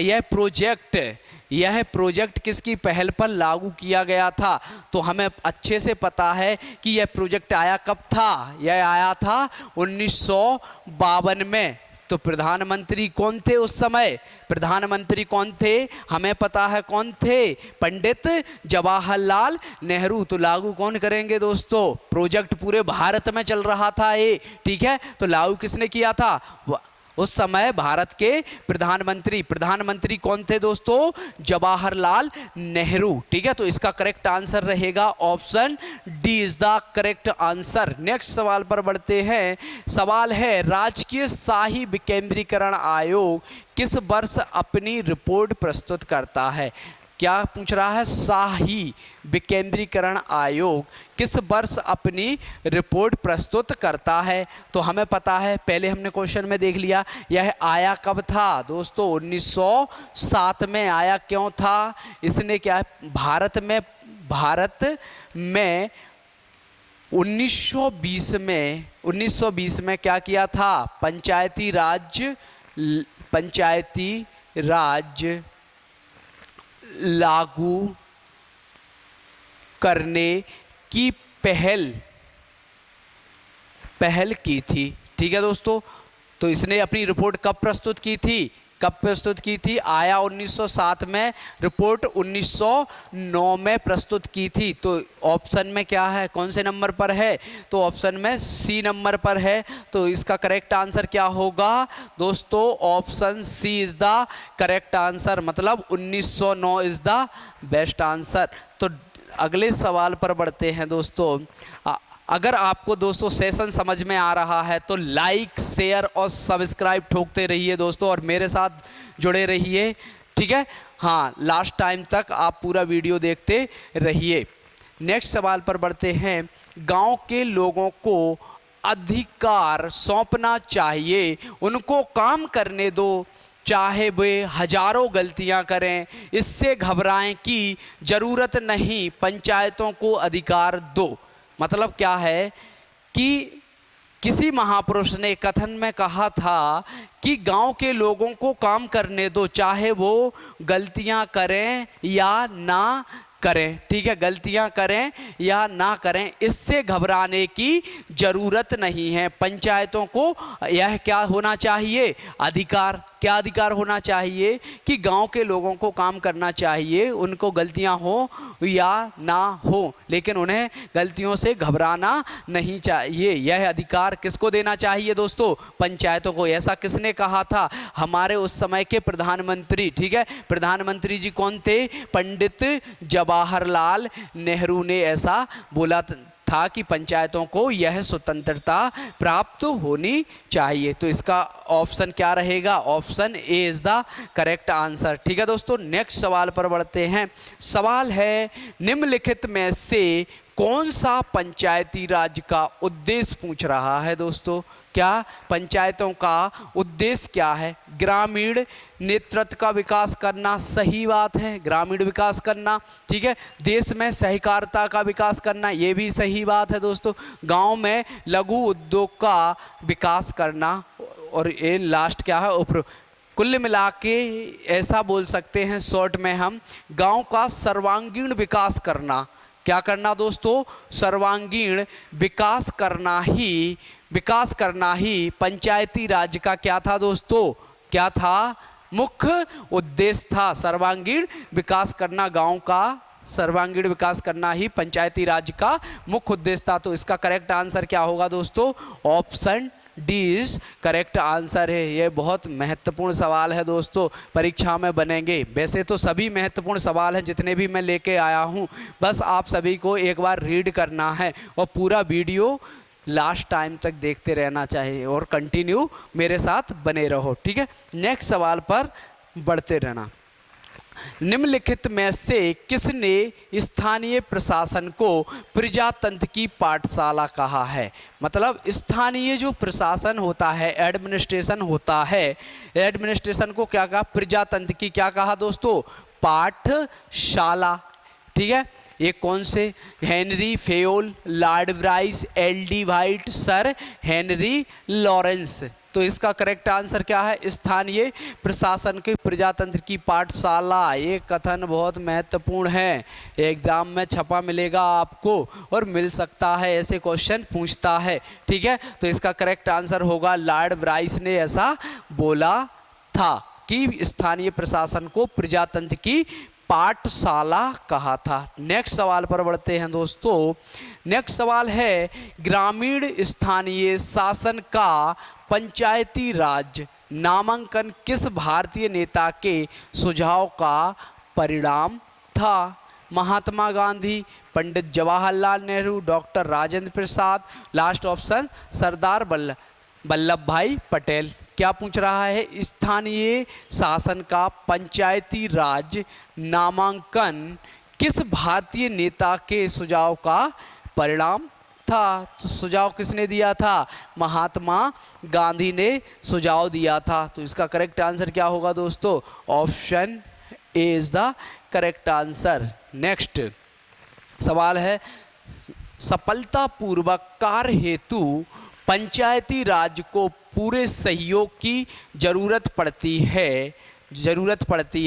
यह प्रोजेक्ट किसकी पहल पर लागू किया गया था? तो हमें अच्छे से पता है कि यह प्रोजेक्ट आया कब था। यह आया था 1952 में। तो प्रधानमंत्री कौन थे उस समय? प्रधानमंत्री कौन थे? हमें पता है कौन थे? पंडित जवाहरलाल नेहरू। तो लागू कौन करेंगे दोस्तों? प्रोजेक्ट पूरे भारत में चल रहा था ये। ठीक है, तो लागू किसने किया था? उस समय भारत के प्रधानमंत्री कौन थे दोस्तों? जवाहरलाल नेहरू। ठीक है, तो इसका करेक्ट आंसर रहेगा option D is the correct answer. Next सवाल पर बढ़ते हैं। सवाल है राजकीय शाही विकेंद्रीकरण आयोग किस वर्ष अपनी रिपोर्ट प्रस्तुत करता है? क्या पूछ रहा है? शाही विकेंद्रीकरण आयोग किस वर्ष अपनी रिपोर्ट प्रस्तुत करता है? तो हमें पता है, पहले हमने क्वेश्चन में देख लिया, यह आया कब था दोस्तों? 1907 में आया। क्यों था? इसने क्या भारत में 1920 में क्या किया था? पंचायती राज लागू करने की पहल की थी। ठीक है दोस्तों, तो इसने अपनी रिपोर्ट कब प्रस्तुत की थी? आया 1907 में, रिपोर्ट 1909 में प्रस्तुत की थी। तो ऑप्शन में क्या है, कौन से नंबर पर है? तो ऑप्शन में सी नंबर पर है। तो इसका करेक्ट आंसर क्या होगा दोस्तों? Option C is the correct answer, मतलब 1909 इज द बेस्ट आंसर। तो अगले सवाल पर बढ़ते हैं दोस्तों। अगर आपको दोस्तों सेशन समझ में आ रहा है तो लाइक, शेयर और सब्सक्राइब ठोकते रहिए दोस्तों, और मेरे साथ जुड़े रहिए, ठीक है। हाँ, लास्ट टाइम तक आप पूरा वीडियो देखते रहिए। नेक्स्ट सवाल पर बढ़ते हैं। गांव के लोगों को अधिकार सौंपना चाहिए, उनको काम करने दो, चाहे वे हजारों गलतियां करें, इससे घबराएं की ज़रूरत नहीं, पंचायतों को अधिकार दो। मतलब क्या है कि किसी महापुरुष ने कथन में कहा था कि गांव के लोगों को काम करने दो, चाहे वो गलतियां करें या ना करें, ठीक है, गलतियां करें या ना करें, इससे घबराने की ज़रूरत नहीं है। पंचायतों को यह क्या होना चाहिए, अधिकार, क्या अधिकार होना चाहिए कि गांव के लोगों को काम करना चाहिए, उनको गलतियां हो या ना हो, लेकिन उन्हें गलतियों से घबराना नहीं चाहिए। यह अधिकार किसको देना चाहिए दोस्तों, पंचायतों को। ऐसा किसने कहा था, हमारे उस समय के प्रधानमंत्री, ठीक है, प्रधानमंत्री जी कौन थे, पंडित जवाहरलाल नेहरू ने ऐसा बोला था कि पंचायतों को यह स्वतंत्रता प्राप्त होनी चाहिए। तो इसका ऑप्शन क्या रहेगा, option A is the correct answer, ठीक है दोस्तों। नेक्स्ट सवाल पर बढ़ते हैं। सवाल है, निम्नलिखित में से कौन सा पंचायती राज का उद्देश्य पूछ रहा है दोस्तों, क्या पंचायतों का उद्देश्य क्या है, ग्रामीण नेतृत्व का विकास करना, सही बात है, ग्रामीण विकास करना, ठीक है, देश में सहकारिता का विकास करना, ये भी सही बात है दोस्तों, गांव में लघु उद्योग का विकास करना, और ये लास्ट क्या है, कुल मिला के ऐसा बोल सकते हैं शॉर्ट में हम, गांव का सर्वांगीण विकास करना। क्या करना दोस्तों, सर्वांगीण विकास करना ही पंचायती राज का क्या था दोस्तों, क्या था, मुख्य उद्देश्य था। सर्वांगीण विकास करना, गांव का सर्वांगीण विकास करना ही पंचायती राज का मुख्य उद्देश्य था। तो इसका करेक्ट आंसर क्या होगा दोस्तों, option D is correct answer है। यह बहुत महत्वपूर्ण सवाल है दोस्तों, परीक्षा में बनेंगे। वैसे तो सभी महत्वपूर्ण सवाल हैं जितने भी मैं लेके आया हूं, बस आप सभी को एक बार रीड करना है और पूरा वीडियो लास्ट टाइम तक देखते रहना चाहिए और कंटिन्यू मेरे साथ बने रहो, ठीक है। नेक्स्ट सवाल पर बढ़ते रहना। निम्नलिखित में से किसने स्थानीय प्रशासन को प्रजातंत्र की पाठशाला कहा है। मतलब स्थानीय जो प्रशासन होता है, एडमिनिस्ट्रेशन होता है, एडमिनिस्ट्रेशन को क्या कहा, प्रजातंत्र की क्या कहा दोस्तों, पाठशाला, ठीक है। ये कौन से, Henry Fayol, Lord Bryce, LD. White, sir Henry Lawrence. तो इसका करेक्ट आंसर क्या है, स्थानीय प्रशासन के प्रजातंत्र की पाठशाला। ये कथन बहुत महत्वपूर्ण है, एग्जाम में छपा मिलेगा आपको और मिल सकता है, ऐसे क्वेश्चन पूछता है, ठीक है। तो इसका करेक्ट आंसर होगा, लॉर्ड ब्राइस ने ऐसा बोला था कि स्थानीय प्रशासन को प्रजातंत्र की पाठशाला कहा था। नेक्स्ट सवाल पर बढ़ते हैं दोस्तों। नेक्स्ट सवाल है, ग्रामीण स्थानीय शासन का पंचायती राज नामांकन किस भारतीय नेता के सुझाव का परिणाम था। Mahatma Gandhi, Pandit Jawaharlal Nehru, doctor Rajendra Prasad, last option Sardar Vallabh भाई पटेल। क्या पूछ रहा है, स्थानीय शासन का पंचायती राज नामांकन किस भारतीय नेता के सुझाव का परिणाम था। तो सुझाव किसने दिया था, महात्मा गांधी ने सुझाव दिया था। तो इसका करेक्ट आंसर क्या होगा दोस्तों, option A is the correct answer. Next सवाल है, सफलतापूर्वक कार्य हेतु पंचायती राज को पूरे सहयोग की जरूरत पड़ती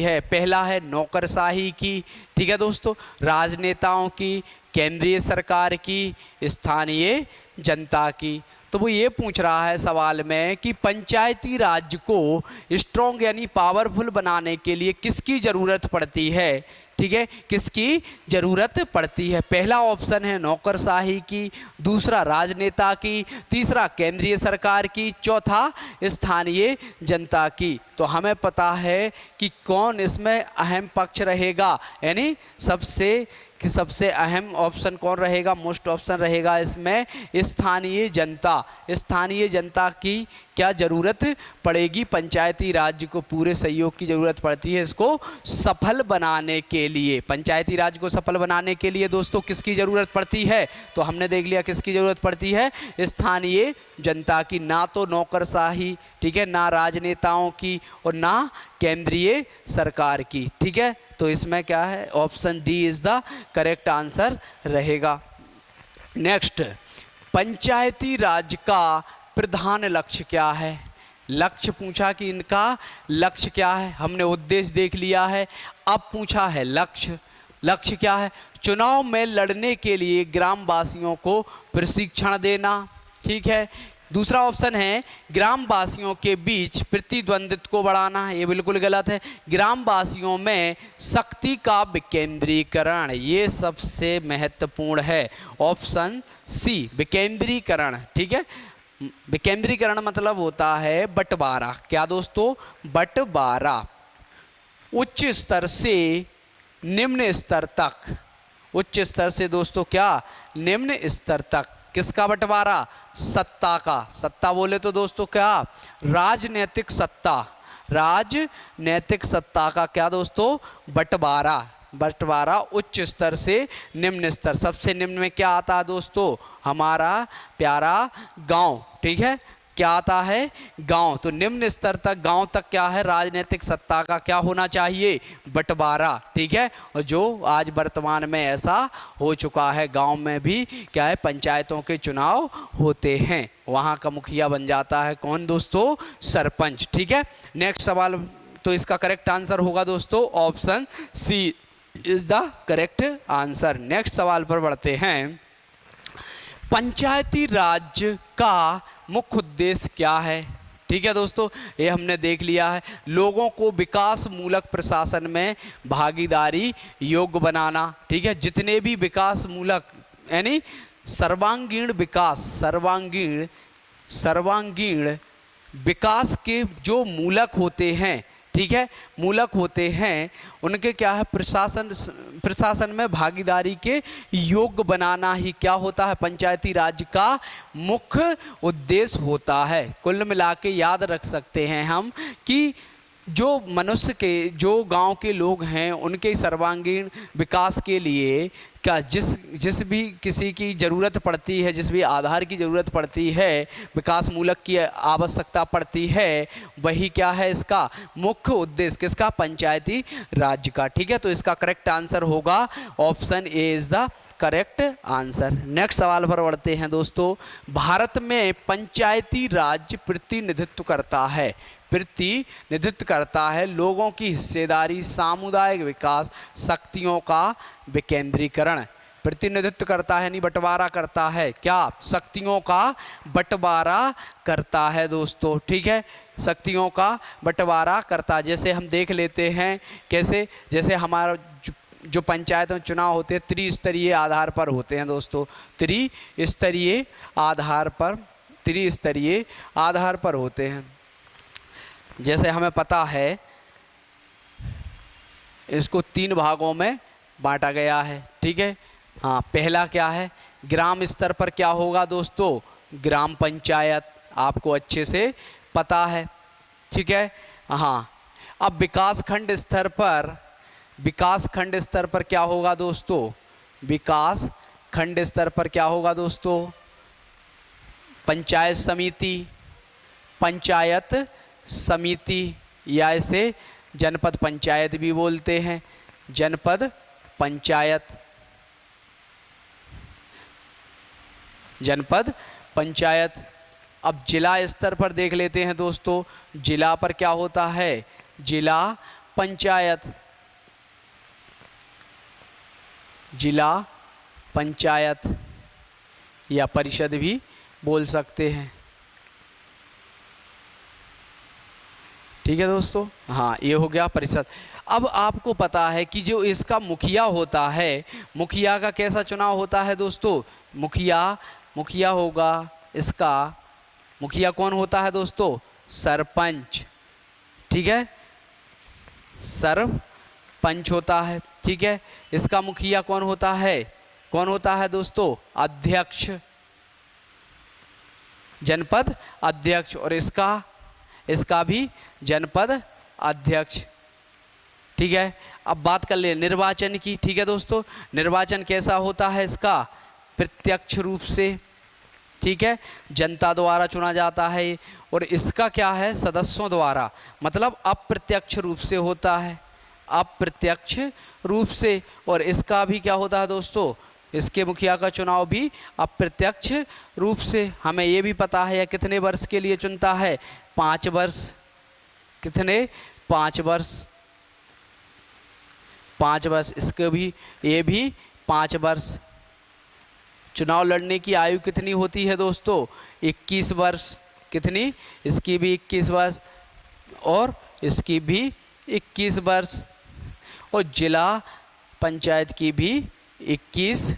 है। पहला है नौकरशाही की, ठीक है दोस्तों, राजनेताओं की, केंद्रीय सरकार की, स्थानीय जनता की। तो वो ये पूछ रहा है सवाल में कि पंचायती राज को स्ट्रॉन्ग यानी पावरफुल बनाने के लिए किसकी ज़रूरत पड़ती है, ठीक है, किसकी ज़रूरत पड़ती है। पहला ऑप्शन है नौकरशाही की, दूसरा राजनेता की, तीसरा केंद्रीय सरकार की, चौथा स्थानीय जनता की। तो हमें पता है कि कौन इसमें अहम पक्ष रहेगा, यानी सबसे कि सबसे अहम ऑप्शन कौन रहेगा, मोस्ट ऑप्शन रहेगा इसमें स्थानीय जनता। स्थानीय जनता की क्या ज़रूरत पड़ेगी, पंचायती राज को पूरे सहयोग की ज़रूरत पड़ती है इसको सफल बनाने के लिए। पंचायती राज को सफल बनाने के लिए दोस्तों किसकी ज़रूरत पड़ती है, तो हमने देख लिया किसकी ज़रूरत पड़ती है, स्थानीय जनता की। ना तो नौकरशाही, ठीक है, ना राजनेताओं की और ना केंद्रीय सरकार की, ठीक है। तो इसमें क्या है, option D is the correct answer रहेगा। नेक्स्ट, पंचायती राज का प्रधान लक्ष्य क्या है। लक्ष्य पूछा कि इनका लक्ष्य क्या है, हमने उद्देश्य देख लिया है। अब पूछा है लक्ष्य, लक्ष्य क्या है, चुनाव में लड़ने के लिए ग्रामवासियों को प्रशिक्षण देना, ठीक है। दूसरा ऑप्शन है ग्रामवासियों के बीच प्रतिद्वंद्वित्व को बढ़ाना, ये बिल्कुल गलत है। ग्रामवासियों में शक्ति का विकेंद्रीकरण, ये सबसे महत्वपूर्ण है, ऑप्शन सी विकेंद्रीकरण, ठीक है। विकेंद्रीकरण मतलब होता है बंटवारा, क्या दोस्तों, बंटवारा। उच्च स्तर से निम्न स्तर तक, उच्च स्तर से दोस्तों क्या, निम्न स्तर तक, किसका बंटवारा, सत्ता का। सत्ता बोले तो दोस्तों क्या, राजनीतिक सत्ता, राजनीतिक सत्ता का क्या दोस्तों, बंटवारा। बंटवारा उच्च स्तर से निम्न स्तर, सबसे निम्न में क्या आता है दोस्तों, हमारा प्यारा गांव, ठीक है, क्या आता है, गांव। तो निम्न स्तर तक, गांव तक क्या है, राजनीतिक सत्ता का क्या होना चाहिए, बंटवारा, ठीक है। और जो आज वर्तमान में ऐसा हो चुका है, गांव में भी क्या है, पंचायतों के चुनाव होते हैं, वहां का मुखिया बन जाता है कौन दोस्तों, सरपंच, ठीक है। नेक्स्ट सवाल, तो इसका करेक्ट आंसर होगा दोस्तों option C is the correct answer. Next सवाल पर बढ़ते हैं, पंचायती राज का मुख्य उद्देश्य क्या है, ठीक है दोस्तों, ये हमने देख लिया है, लोगों को विकास मूलक प्रशासन में भागीदारी योग्य बनाना, ठीक है। जितने भी विकास मूलक यानी सर्वांगीण विकास, सर्वांगीण विकास के जो मूलक होते हैं, ठीक है, मूलक होते हैं, उनके क्या है, प्रशासन में भागीदारी के योग्य बनाना ही क्या होता है, पंचायती राज का मुख्य उद्देश्य होता है। कुल मिला के याद रख सकते हैं हम कि जो मनुष्य के, जो गांव के लोग हैं, उनके सर्वांगीण विकास के लिए क्या जिस भी किसी की ज़रूरत पड़ती है, जिस भी आधार की ज़रूरत पड़ती है, विकास मूलक की आवश्यकता पड़ती है, वही क्या है इसका मुख्य उद्देश्य, किसका, पंचायती राज का, ठीक है। तो इसका करेक्ट आंसर होगा option A is the correct answer. Next सवाल पर बढ़ते हैं दोस्तों, भारत में पंचायती राज प्रतिनिधित्व करता है, प्रतिनिधित्व करता है लोगों की हिस्सेदारी, सामुदायिक विकास, शक्तियों का विकेंद्रीकरण। प्रतिनिधित्व करता है, नहीं बंटवारा करता है, क्या, शक्तियों का बंटवारा करता है दोस्तों, ठीक है, शक्तियों का बंटवारा करता है। जैसे हम देख लेते हैं कैसे, जैसे हमारा जो पंचायत में चुनाव होते हैं त्रिस्तरीय आधार पर होते हैं दोस्तों, त्रिस्तरीय आधार पर होते हैं। जैसे हमें पता है इसको 3 भागों में बांटा गया है, ठीक है। हाँ, पहला क्या है, ग्राम स्तर पर क्या होगा दोस्तों, ग्राम पंचायत, आपको अच्छे से पता है, ठीक है। हाँ, अब विकासखंड स्तर पर क्या होगा दोस्तों, विकासखंड स्तर पर क्या होगा दोस्तों, पंचायत समिति या इसे जनपद पंचायत भी बोलते हैं, जनपद पंचायत। अब जिला स्तर पर देख लेते हैं दोस्तों, जिला पर क्या होता है, जिला पंचायत या परिषद भी बोल सकते हैं, ठीक है दोस्तों। हाँ, ये हो गया परिषद। अब आपको पता है कि जो इसका मुखिया होता है, मुखिया का कैसा चुनाव होता है दोस्तों, मुखिया होगा इसका, मुखिया कौन होता है दोस्तों, सरपंच, ठीक है, सरपंच होता है। ठीक है। इसका मुखिया कौन होता है? कौन होता है दोस्तों? अध्यक्ष, जनपद अध्यक्ष। और इसका भी जनपद अध्यक्ष, ठीक है। अब बात कर ले निर्वाचन की, ठीक है दोस्तों। निर्वाचन कैसा होता है इसका? प्रत्यक्ष रूप से, ठीक है, जनता द्वारा चुना जाता है। और इसका क्या है? सदस्यों द्वारा, मतलब अप्रत्यक्ष रूप से होता है, अप्रत्यक्ष रूप से। और इसका भी क्या होता है दोस्तों? इसके मुखिया का चुनाव भी अप्रत्यक्ष रूप से। हमें ये भी पता है कितने वर्ष के लिए चुनता है? 5 वर्ष। कितने? 5 वर्ष, 5 वर्ष। इसके भी, ये भी 5 वर्ष। चुनाव लड़ने की आयु कितनी होती है दोस्तों? 21 वर्ष। कितनी? इसकी भी 21 वर्ष और इसकी भी 21 वर्ष। और जिला पंचायत की भी 21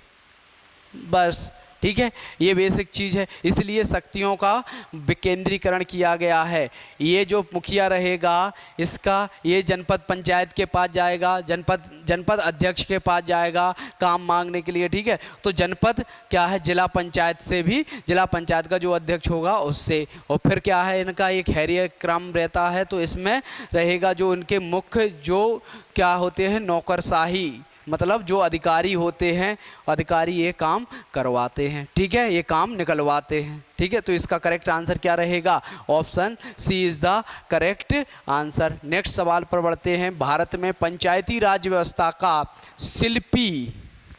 वर्ष, ठीक है। ये बेसिक चीज़ है, इसलिए शक्तियों का विकेंद्रीकरण किया गया है। ये जो मुखिया रहेगा इसका, ये जनपद पंचायत के पास जाएगा, जनपद अध्यक्ष के पास जाएगा काम मांगने के लिए, ठीक है। तो जनपद क्या है? जिला पंचायत से भी, जिला पंचायत का जो अध्यक्ष होगा उससे। और फिर क्या है? इनका एक हैरियर क्रम रहता है, तो इसमें रहेगा जो इनके मुख्य जो क्या होते हैं? नौकरशाही, मतलब जो अधिकारी होते हैं, अधिकारी ये काम करवाते हैं, ठीक है, ये काम निकलवाते हैं, ठीक है। तो इसका करेक्ट आंसर क्या रहेगा? Option C is the correct answer. Next सवाल पर बढ़ते हैं। भारत में पंचायती राज व्यवस्था का शिल्पी,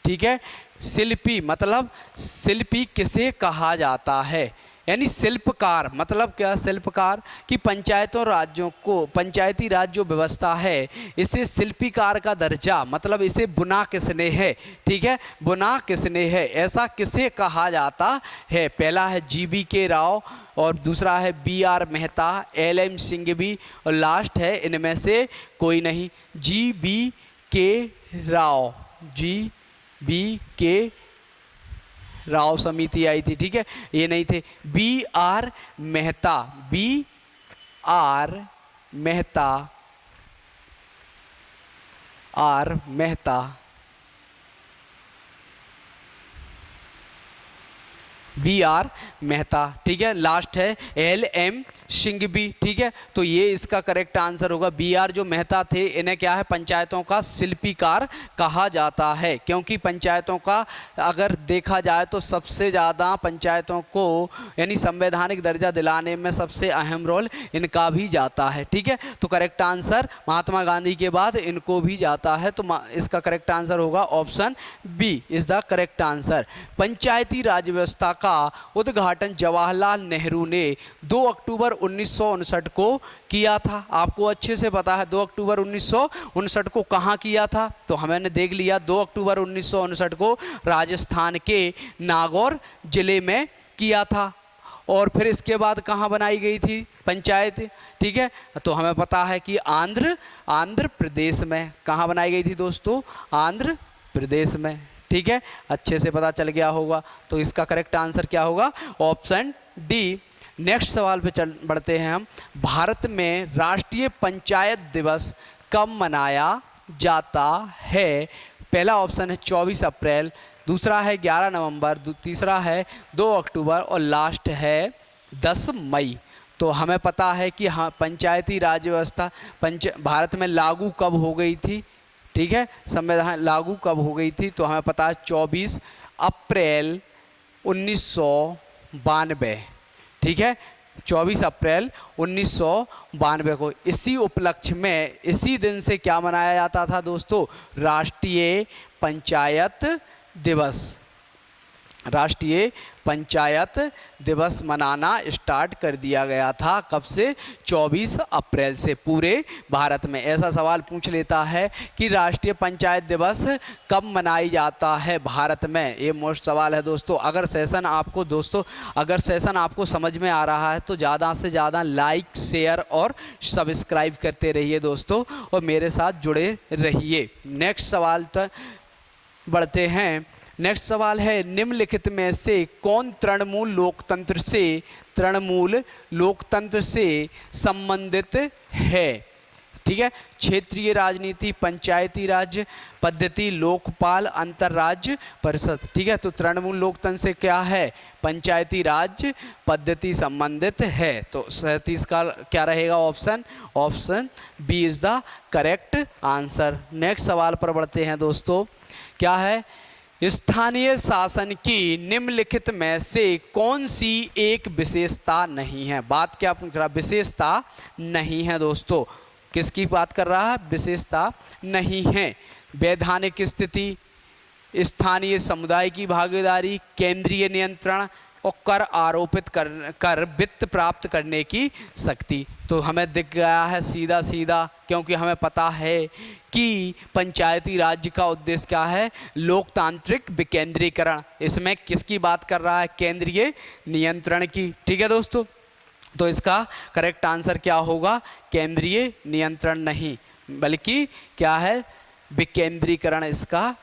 ठीक है, शिल्पी मतलब शिल्पी किसे कहा जाता है? यानी शिल्पकार, मतलब क्या? शिल्पकार कि पंचायतों राज्यों को, पंचायती राज जो व्यवस्था है इसे शिल्पीकार का दर्जा, मतलब इसे बुना किसने है, ठीक है, बुना किसने है, ऐसा किसे कहा जाता है? पहला है GBK राव और दूसरा है BR मेहता, LM सिंघवी और लास्ट है इनमें से कोई नहीं, GBK राव, GBK राव समिति आई थी, ठीक है, ये नहीं थे। BR Mehta, BR Mehta, R Mehta, BR Mehta, ठीक है। लास्ट है LM सिंघवी, ठीक है। तो ये इसका करेक्ट आंसर होगा। BR जो मेहता थे इन्हें क्या है? पंचायतों का शिल्पीकार कहा जाता है, क्योंकि पंचायतों का अगर देखा जाए तो सबसे ज़्यादा पंचायतों को यानी संवैधानिक दर्जा दिलाने में सबसे अहम रोल इनका भी जाता है, ठीक है। तो करेक्ट आंसर महात्मा गांधी के बाद इनको भी जाता है, तो इसका करेक्ट आंसर होगा option B is the correct answer. Panchayati Raj व्यवस्था का उद्घाटन जवाहरलाल नेहरू ने 2 अक्टूबर 1959 को किया था। आपको अच्छे से पता है 2 अक्टूबर 1959 को कहाँ किया था, तो हमने देख लिया 2 अक्टूबर 1959 को राजस्थान के नागौर जिले में किया था। और फिर इसके बाद कहाँ बनाई गई थी पंचायत, ठीक है, तो हमें पता है कि आंध्र प्रदेश में। कहाँ बनाई गई थी दोस्तों? आंध्र प्रदेश में, ठीक है, अच्छे से पता चल गया होगा। तो इसका करेक्ट आंसर क्या होगा? Option D। नेक्स्ट सवाल पे बढ़ते हैं हम। भारत में राष्ट्रीय पंचायत दिवस कब मनाया जाता है? पहला ऑप्शन है 24 अप्रैल, दूसरा है 11 नवंबर, तीसरा है 2 अक्टूबर और लास्ट है 10 मई। तो हमें पता है कि हाँ, पंचायती राज व्यवस्था भारत में लागू कब हो गई थी, ठीक है, संविधान लागू कब हो गई थी, तो हमें पता है 24 अप्रैल 1992, ठीक है, 24 अप्रैल 1992 को। इसी उपलक्ष्य में इसी दिन से क्या मनाया जाता था दोस्तों? राष्ट्रीय पंचायत दिवस। राष्ट्रीय पंचायत दिवस मनाना स्टार्ट कर दिया गया था। कब से? 24 अप्रैल से पूरे भारत में। ऐसा सवाल पूछ लेता है कि राष्ट्रीय पंचायत दिवस कब मनाई जाता है भारत में, ये मोस्ट सवाल है दोस्तों। अगर सेशन आपको समझ में आ रहा है तो ज़्यादा से ज़्यादा लाइक, शेयर और सब्सक्राइब करते रहिए दोस्तों, और मेरे साथ जुड़े रहिए। नेक्स्ट सवाल तक बढ़ते हैं। नेक्स्ट सवाल है, निम्नलिखित में से कौन तृणमूल लोकतंत्र से संबंधित है? ठीक है। क्षेत्रीय राजनीति, पंचायती राज पद्धति, लोकपाल, अंतरराज्य परिषद, ठीक है। तो तृणमूल लोकतंत्र से क्या है, पंचायती राज पद्धति संबंधित है। तो 37 का क्या रहेगा option, option B is the correct answer. Next सवाल पर बढ़ते हैं दोस्तों, क्या है, स्थानीय शासन की निम्नलिखित में से कौन सी एक विशेषता नहीं है। बात क्या पूछ रहा, विशेषता नहीं है दोस्तों। किसकी बात कर रहा है, विशेषता नहीं है। वैधानिक स्थिति, स्थानीय समुदाय की भागीदारी, केंद्रीय नियंत्रण और कर आरोपित कर वित्त प्राप्त करने की शक्ति। तो हमें दिख गया है सीधा सीधा, क्योंकि हमें पता है कि पंचायती राज्य का उद्देश्य क्या है, लोकतांत्रिक विकेंद्रीकरण। इसमें किसकी बात कर रहा है, केंद्रीय नियंत्रण की, ठीक है दोस्तों। तो इसका करेक्ट आंसर क्या होगा, केंद्रीय नियंत्रण नहीं, बल्कि क्या है, विकेंद्रीकरण इसका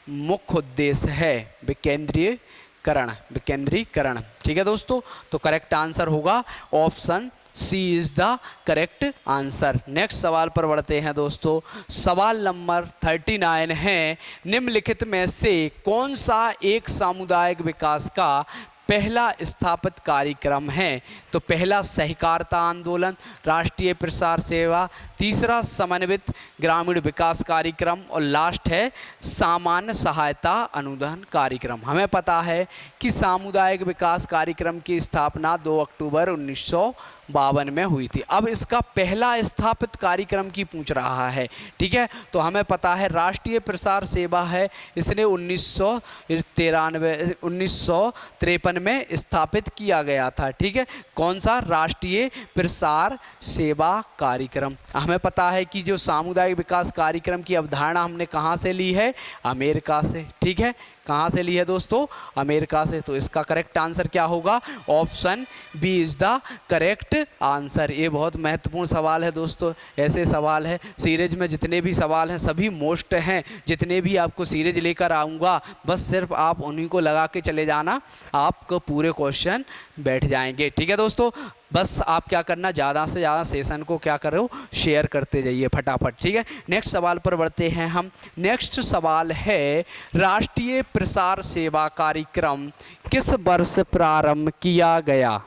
मुख्य उद्देश्य है, विकेंद्रीकरण, विकेंद्रीकरण, ठीक है दोस्तों। तो करेक्ट आंसर होगा option C is the correct answer. Next सवाल पर बढ़ते हैं दोस्तों, सवाल नंबर 39 है, निम्नलिखित में से कौन सा एक सामुदायिक विकास का पहला स्थापित कार्यक्रम है। तो पहला सहकारिता आंदोलन, राष्ट्रीय प्रसार सेवा, तीसरा समन्वित ग्रामीण विकास कार्यक्रम और लास्ट है सामान्य सहायता अनुदान कार्यक्रम। हमें पता है कि सामुदायिक विकास कार्यक्रम की स्थापना 2 अक्टूबर 1952 में हुई थी। अब इसका पहला स्थापित कार्यक्रम की पूछ रहा है, ठीक है। तो हमें पता है राष्ट्रीय प्रसार सेवा है, इसने 1953 में स्थापित किया गया था, ठीक है। कौन सा, राष्ट्रीय प्रसार सेवा कार्यक्रम। हमें पता है कि जो सामुदायिक विकास कार्यक्रम की अवधारणा हमने कहाँ से ली है, अमेरिका से, ठीक है। कहाँ से ली है दोस्तों, अमेरिका से। तो इसका करेक्ट आंसर क्या होगा, option B is the correct answer. ये बहुत महत्वपूर्ण सवाल है दोस्तों, ऐसे सवाल है सीरीज में, जितने भी सवाल हैं सभी मोस्ट हैं। जितने भी आपको सीरीज लेकर आऊँगा, बस सिर्फ आप उन्हीं को लगा के चले जाना, आपको पूरे क्वेश्चन बैठ जाएंगे, ठीक है दोस्तों। बस आप क्या करना, ज़्यादा से ज़्यादा सेशन को क्या करो, शेयर करते जाइए फटाफट, ठीक है। नेक्स्ट सवाल पर बढ़ते हैं हम। नेक्स्ट सवाल है, राष्ट्रीय प्रसार सेवा कार्यक्रम किस वर्ष प्रारंभ किया गया।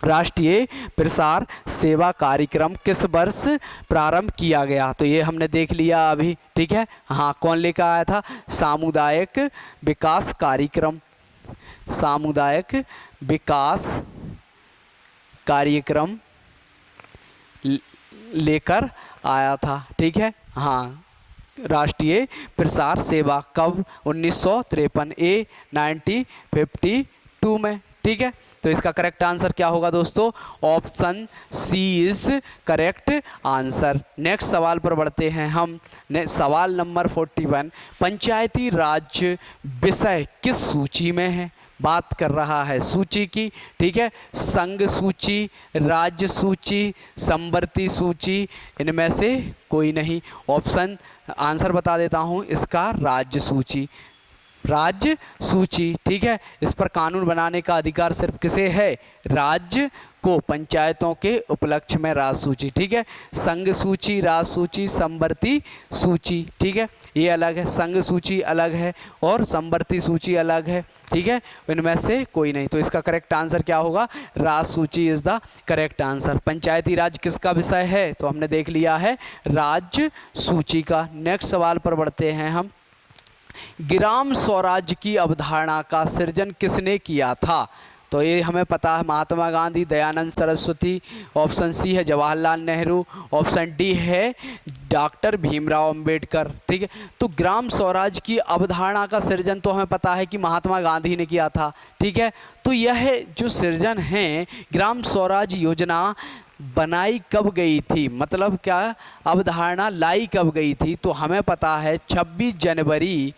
राष्ट्रीय प्रसार सेवा कार्यक्रम किस वर्ष प्रारंभ किया गया। तो ये हमने देख लिया अभी, ठीक है। हाँ, कौन लेकर आया था, सामुदायिक विकास कार्यक्रम, सामुदायिक विकास कार्यक्रम लेकर आया था, ठीक है। हाँ, राष्ट्रीय प्रसार सेवा कब, 1953 ए 1952 में, ठीक है। तो इसका करेक्ट आंसर क्या होगा दोस्तों, option C is correct answer. Next सवाल पर बढ़ते हैं हम। सवाल नंबर 41, पंचायती राज विषय किस सूची में है। बात कर रहा है सूची की, ठीक है। संघ सूची, राज्य सूची, समवर्ती सूची, इनमें से कोई नहीं। ऑप्शन आंसर बता देता हूँ इसका, राज्य सूची, राज्य सूची, ठीक है। इस पर कानून बनाने का अधिकार सिर्फ किसे है, राज्य को, पंचायतों के उपलक्ष्य में राज सूची, ठीक है। संघ सूची, राज सूची, समवर्ती सूची, ठीक है, ये अलग है। संघ सूची अलग है और समवर्ती सूची अलग है, ठीक है। इनमें से कोई नहीं। तो इसका करेक्ट आंसर क्या होगा, राज सूची is the correct answer. Panchayati राज किसका विषय है, तो हमने देख लिया है राज्य सूची का। नेक्स्ट सवाल पर बढ़ते हैं हम। ग्राम स्वराज्य की अवधारणा का सृजन किसने किया था। तो ये हमें पता है, महात्मा गांधी, दयानंद सरस्वती, ऑप्शन सी है जवाहरलाल नेहरू, ऑप्शन डी है डॉक्टर भीमराव अंबेडकर, ठीक है। तो ग्राम स्वराज की अवधारणा का सृजन तो हमें पता है कि महात्मा गांधी ने किया था, ठीक है। तो यह जो सृजन है, ग्राम स्वराज योजना बनाई कब गई थी, मतलब क्या अवधारणा लाई कब गई थी। तो हमें पता है 26 जनवरी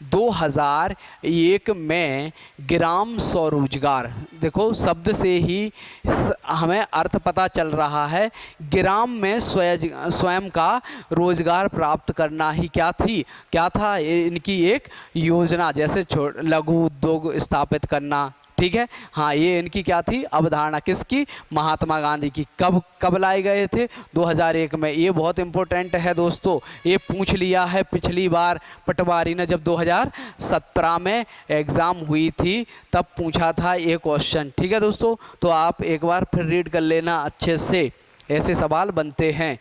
2001 में ग्राम स्वरोजगार, देखो शब्द से ही हमें अर्थ पता चल रहा है, ग्राम में स्वयं का रोजगार प्राप्त करना ही क्या था इनकी एक योजना, जैसे लघु उद्योग स्थापित करना, ठीक है। हाँ, ये इनकी क्या थी अवधारणा, किसकी, महात्मा गांधी की। कब कब लाए गए थे, 2001 में। ये बहुत इंपॉर्टेंट है दोस्तों, ये पूछ लिया है पिछली बार पटवारी ने, जब 2017 में एग्ज़ाम हुई थी तब पूछा था ये क्वेश्चन। ठीक है दोस्तों, तो आप एक बार फिर रीड कर लेना अच्छे से, ऐसे सवाल बनते हैं।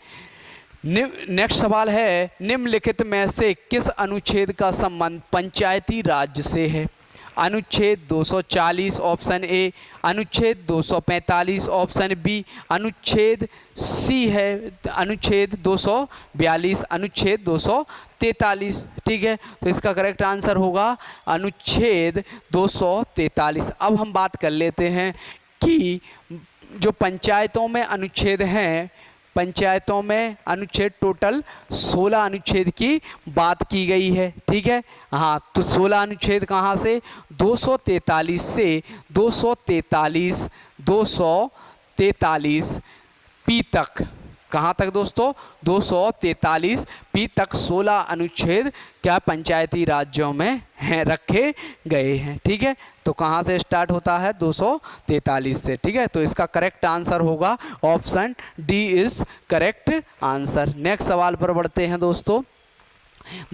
नेक्स्ट सवाल है, निम्नलिखित में से किस अनुच्छेद का संबंध पंचायती राज से है। अनुच्छेद 240 ऑप्शन ए, अनुच्छेद 245 ऑप्शन बी, अनुच्छेद सी है अनुच्छेद 242, अनुच्छेद 243। ठीक है, तो इसका करेक्ट आंसर होगा अनुच्छेद 243। अब हम बात कर लेते हैं कि जो पंचायतों में अनुच्छेद हैं, पंचायतों में अनुच्छेद टोटल 16 अनुच्छेद की बात की गई है। ठीक है, हाँ, तो 16 अनुच्छेद कहाँ से, 243 से 243 पी तक। कहाँ तक दोस्तों, 243 पी तक 16 अनुच्छेद क्या पंचायती राज्यों में हैं, रखे गए हैं। ठीक है, तो कहाँ से स्टार्ट होता है, 243 से। ठीक है, तो इसका करेक्ट आंसर होगा option D is correct answer. Next सवाल पर बढ़ते हैं दोस्तों।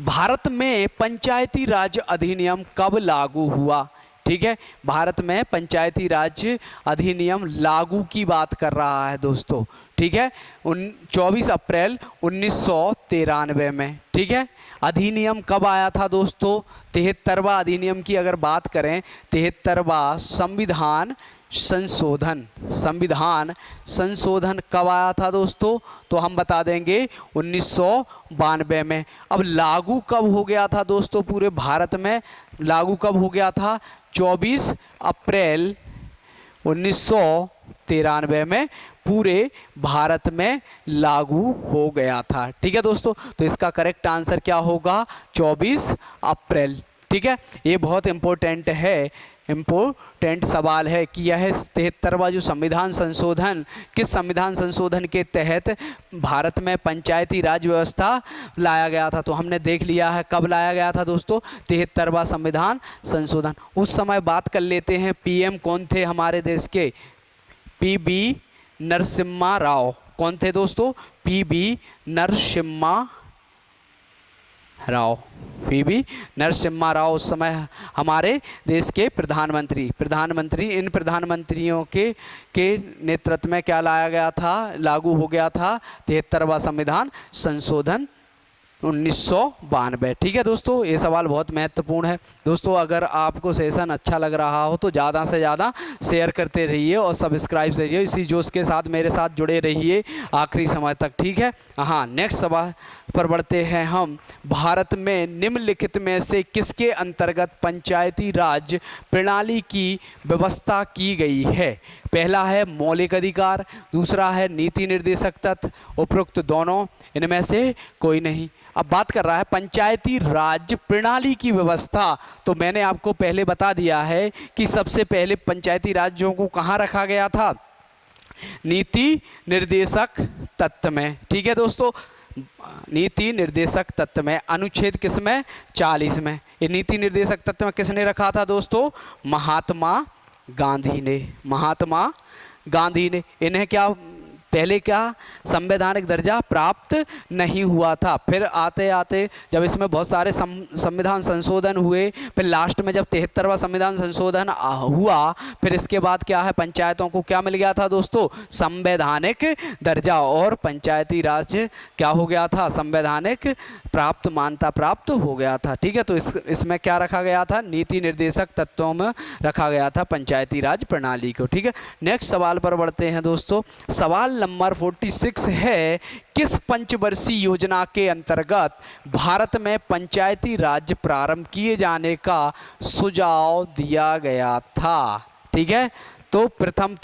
भारत में पंचायती राज अधिनियम कब लागू हुआ। ठीक है, भारत में पंचायती राज अधिनियम लागू की बात कर रहा है दोस्तों। ठीक है, 24 अप्रैल 1993 में। ठीक है, अधिनियम कब आया था दोस्तों, 73वां अधिनियम की अगर बात करें, 73वां संविधान संशोधन कब आया था दोस्तों, तो हम बता देंगे 1992 में। अब लागू कब हो गया था दोस्तों, पूरे भारत में लागू कब हो गया था, 24 अप्रैल 1993 में पूरे भारत में लागू हो गया था। ठीक है दोस्तों, तो इसका करेक्ट आंसर क्या होगा, 24 अप्रैल। ठीक है, ये बहुत इम्पोर्टेंट सवाल है कि यह 73वां जो संविधान संशोधन, किस संविधान संशोधन के तहत भारत में पंचायती राज व्यवस्था लाया गया था। तो हमने देख लिया है कब लाया गया था दोस्तों, 73वां संविधान संशोधन। उस समय बात कर लेते हैं पीएम कौन थे हमारे देश के, पीबी नरसिम्हा राव। कौन थे दोस्तों, पीबी नरसिम्हा राव। पीबी नरसिम्हा राव उस समय हमारे देश के प्रधानमंत्री इन प्रधानमंत्रियों के नेतृत्व में क्या लाया गया था, लागू हो गया था 73वां संविधान संशोधन 1992। ठीक है दोस्तों, ये सवाल बहुत महत्वपूर्ण है दोस्तों। अगर आपको सेशन अच्छा लग रहा हो तो ज़्यादा से ज़्यादा शेयर करते रहिए और सब्सक्राइब करिए, इसी जोश के साथ मेरे साथ जुड़े रहिए आखिरी समय तक। ठीक है, हाँ, नेक्स्ट सवाल पर बढ़ते हैं हम। भारत में निम्नलिखित में से किसके अंतर्गत पंचायती राज प्रणाली की व्यवस्था की गई है। पहला है मौलिक अधिकार, दूसरा है नीति निर्देशक तत्व, उपरोक्त दोनों, इनमें से कोई नहीं। अब बात कर रहा है पंचायती राज प्रणाली की व्यवस्था, तो मैंने आपको पहले बता दिया है कि सबसे पहले पंचायती राज्यों को कहाँ रखा गया था, नीति निर्देशक तत्व में। ठीक है दोस्तों, नीति निर्देशक तत्व में, अनुच्छेद किसमें, 40 में। ये नीति निर्देशक तत्व में किसने रखा था दोस्तों, महात्मा गांधी ने। इन्हें क्या पहले क्या संवैधानिक दर्जा प्राप्त नहीं हुआ था, फिर आते आते जब इसमें बहुत सारे संविधान संशोधन हुए, फिर लास्ट में जब 73वां संविधान संशोधन हुआ, फिर इसके बाद क्या है, पंचायतों को क्या मिल गया था दोस्तों, संवैधानिक दर्जा, और पंचायती राज क्या हो गया था, संवैधानिक मान्यता प्राप्त हो गया था। ठीक है, तो इसमें क्या रखा गया था, नीति निर्देशक तत्वों में रखा गया था पंचायती राज प्रणाली को। ठीक है, नेक्स्ट सवाल पर बढ़ते हैं दोस्तों। सवाल नंबर 46 है, किस पंचवर्षीय योजना के अंतर्गत भारत में पंचायती राज प्रारंभ किए जाने का सुझाव दिया गया था। ठीक है, तो प्रथम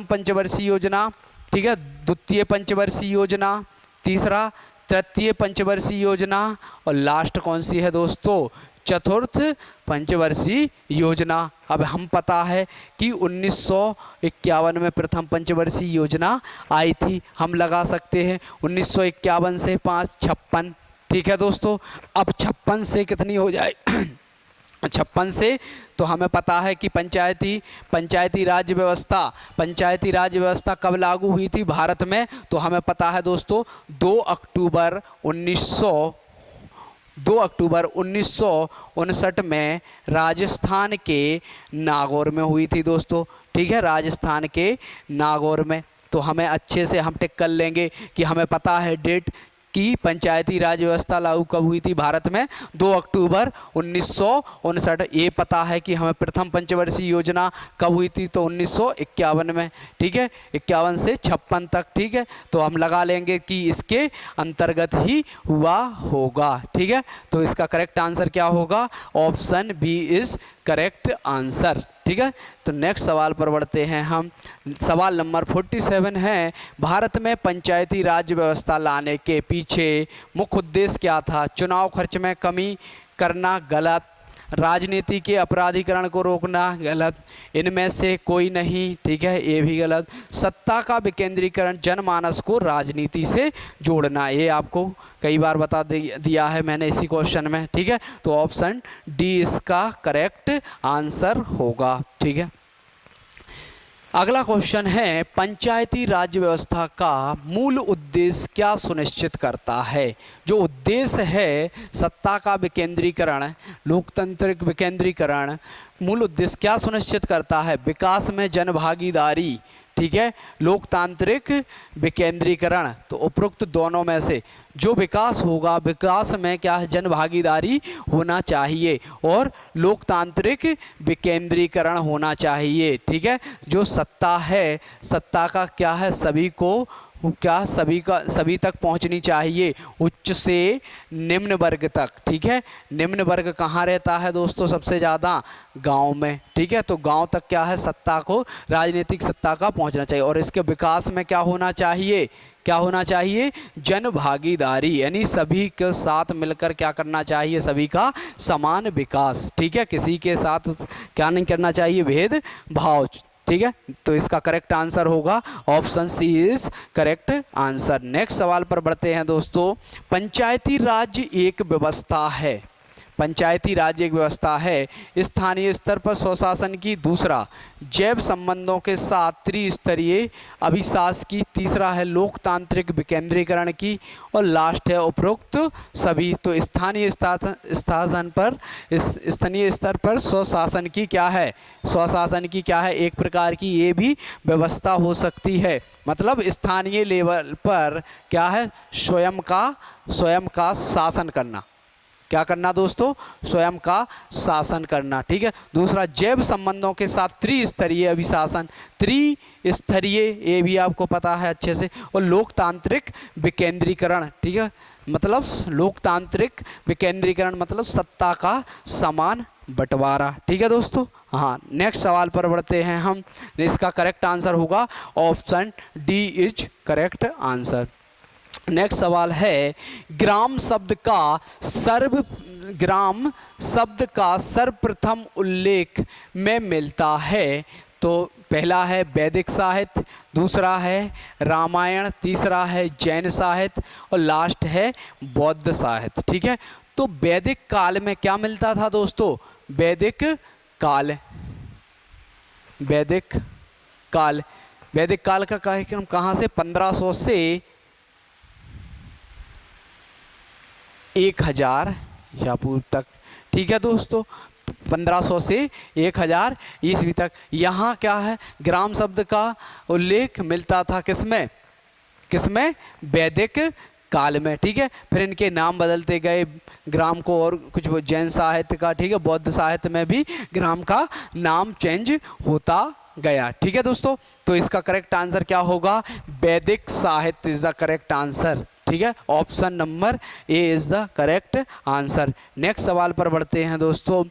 पंचवर्षीय योजना, ठीक है, द्वितीय पंचवर्षीय योजना, तीसरा तृतीय पंचवर्षीय योजना, और लास्ट कौन सी है दोस्तों, चतुर्थ पंचवर्षीय योजना। अब हम पता है कि 1951 में प्रथम पंचवर्षीय योजना आई थी, हम लगा सकते हैं 1951 से 5 56। ठीक है दोस्तों, अब 56 से कितनी हो जाए 56 से। तो हमें पता है कि पंचायती राज व्यवस्था कब लागू हुई थी भारत में, तो हमें पता है दोस्तों 2 अक्टूबर 1959 में राजस्थान के नागौर में हुई थी दोस्तों। ठीक है, राजस्थान के नागौर में। तो हमें अच्छे से हम टिक कर लेंगे कि हमें पता है डेट कि पंचायती राज व्यवस्था लागू कब हुई थी भारत में, 2 अक्टूबर 1959। ये पता है कि हमें प्रथम पंचवर्षीय योजना कब हुई थी, तो 1951 में। ठीक है, 51 से 56 तक। ठीक है, तो हम लगा लेंगे कि इसके अंतर्गत ही हुआ होगा। ठीक है, तो इसका करेक्ट आंसर क्या होगा, option B is correct answer. ठीक है, तो नेक्स्ट सवाल पर बढ़ते हैं हम। सवाल नंबर 47 है, भारत में पंचायती राज व्यवस्था लाने के पीछे मुख्य उद्देश्य क्या था। चुनाव खर्च में कमी करना, गलत। राजनीति के अपराधीकरण को रोकना, गलत। इनमें से कोई नहीं। ठीक है, ये भी गलत। सत्ता का विकेंद्रीकरण, जनमानस को राजनीति से जोड़ना, ये आपको कई बार बता दिया है मैंने इसी क्वेश्चन में। ठीक है, तो ऑप्शन डी इसका करेक्ट आंसर होगा। ठीक है, अगला क्वेश्चन है, पंचायती राज व्यवस्था का मूल उद्देश्य क्या सुनिश्चित करता है। जो उद्देश्य है सत्ता का विकेंद्रीकरण, लोकतांत्रिक विकेंद्रीकरण, मूल उद्देश्य क्या सुनिश्चित करता है, विकास में जनभागीदारी। ठीक है, लोकतांत्रिक विकेंद्रीकरण। तो उपरोक्त दोनों में से जो विकास होगा, विकास में क्या है, जनभागीदारी होना चाहिए और लोकतांत्रिक विकेंद्रीकरण होना चाहिए। ठीक है, जो सत्ता है, सत्ता का क्या है, सभी तक पहुंचनी चाहिए, उच्च से निम्न वर्ग तक। ठीक है, निम्न वर्ग कहाँ रहता है दोस्तों, सबसे ज़्यादा गांव में। ठीक है, तो गांव तक क्या है, सत्ता को, राजनीतिक सत्ता का पहुंचना चाहिए। और इसके विकास में क्या होना चाहिए, जन भागीदारी, यानी सभी के साथ मिलकर क्या करना चाहिए, सभी का समान विकास। ठीक है, किसी के साथ क्या नहीं करना चाहिए, भेदभाव। ठीक है, तो इसका करेक्ट आंसर होगा option C is correct answer. Next सवाल पर बढ़ते हैं दोस्तों। पंचायती राज एक व्यवस्था है, पंचायती राज एक व्यवस्था है स्थानीय स्तर पर स्वशासन की, दूसरा जैव संबंधों के साथ त्रिस्तरीय अभिशास की, तीसरा है लोकतांत्रिक विकेंद्रीकरण की, और लास्ट है उपरोक्त सभी। तो स्थानीय स्तर पर स्वशासन की क्या है, एक प्रकार की ये भी व्यवस्था हो सकती है। मतलब स्थानीय लेवल पर क्या है, स्वयं का शासन करना। क्या करना दोस्तों, स्वयं का शासन करना। ठीक है, दूसरा जैव संबंधों के साथ त्रिस्तरीय अभिशासन, त्रिस्तरीय ये भी आपको पता है अच्छे से, और लोकतांत्रिक विकेंद्रीकरण। ठीक है, मतलब लोकतांत्रिक विकेंद्रीकरण मतलब सत्ता का समान बंटवारा। ठीक है दोस्तों, हाँ। नेक्स्ट सवाल पर बढ़ते हैं हम। इसका करेक्ट आंसर होगा option D is correct answer. Next सवाल है, ग्राम शब्द का सर्वप्रथम उल्लेख में मिलता है। तो पहला है वैदिक साहित्य, दूसरा है रामायण, तीसरा है जैन साहित्य, और लास्ट है बौद्ध साहित्य। ठीक है, तो वैदिक काल में क्या मिलता था दोस्तों, वैदिक काल का कार्यक्रम कहाँ से, 1500 से 1000 या पूर्व तक। ठीक है दोस्तों, 1500 से 1000 ईस्वी तक। यहाँ क्या है, ग्राम शब्द का उल्लेख मिलता था किसमें, वैदिक काल में। ठीक है, फिर इनके नाम बदलते गए ग्राम को, और कुछ जैन साहित्य का, ठीक है, बौद्ध साहित्य में भी ग्राम का नाम चेंज होता गया। ठीक है दोस्तों, तो इसका करेक्ट आंसर क्या होगा, वैदिक साहित्य इज द करेक्ट आंसर। ठीक है, option number A is the correct answer. Next सवाल पर बढ़ते हैं दोस्तों।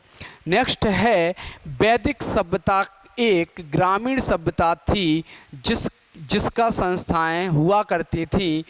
नेक्स्ट है, वैदिक सभ्यता एक ग्रामीण सभ्यता थी जिसका संस्थाएं हुआ करती थी,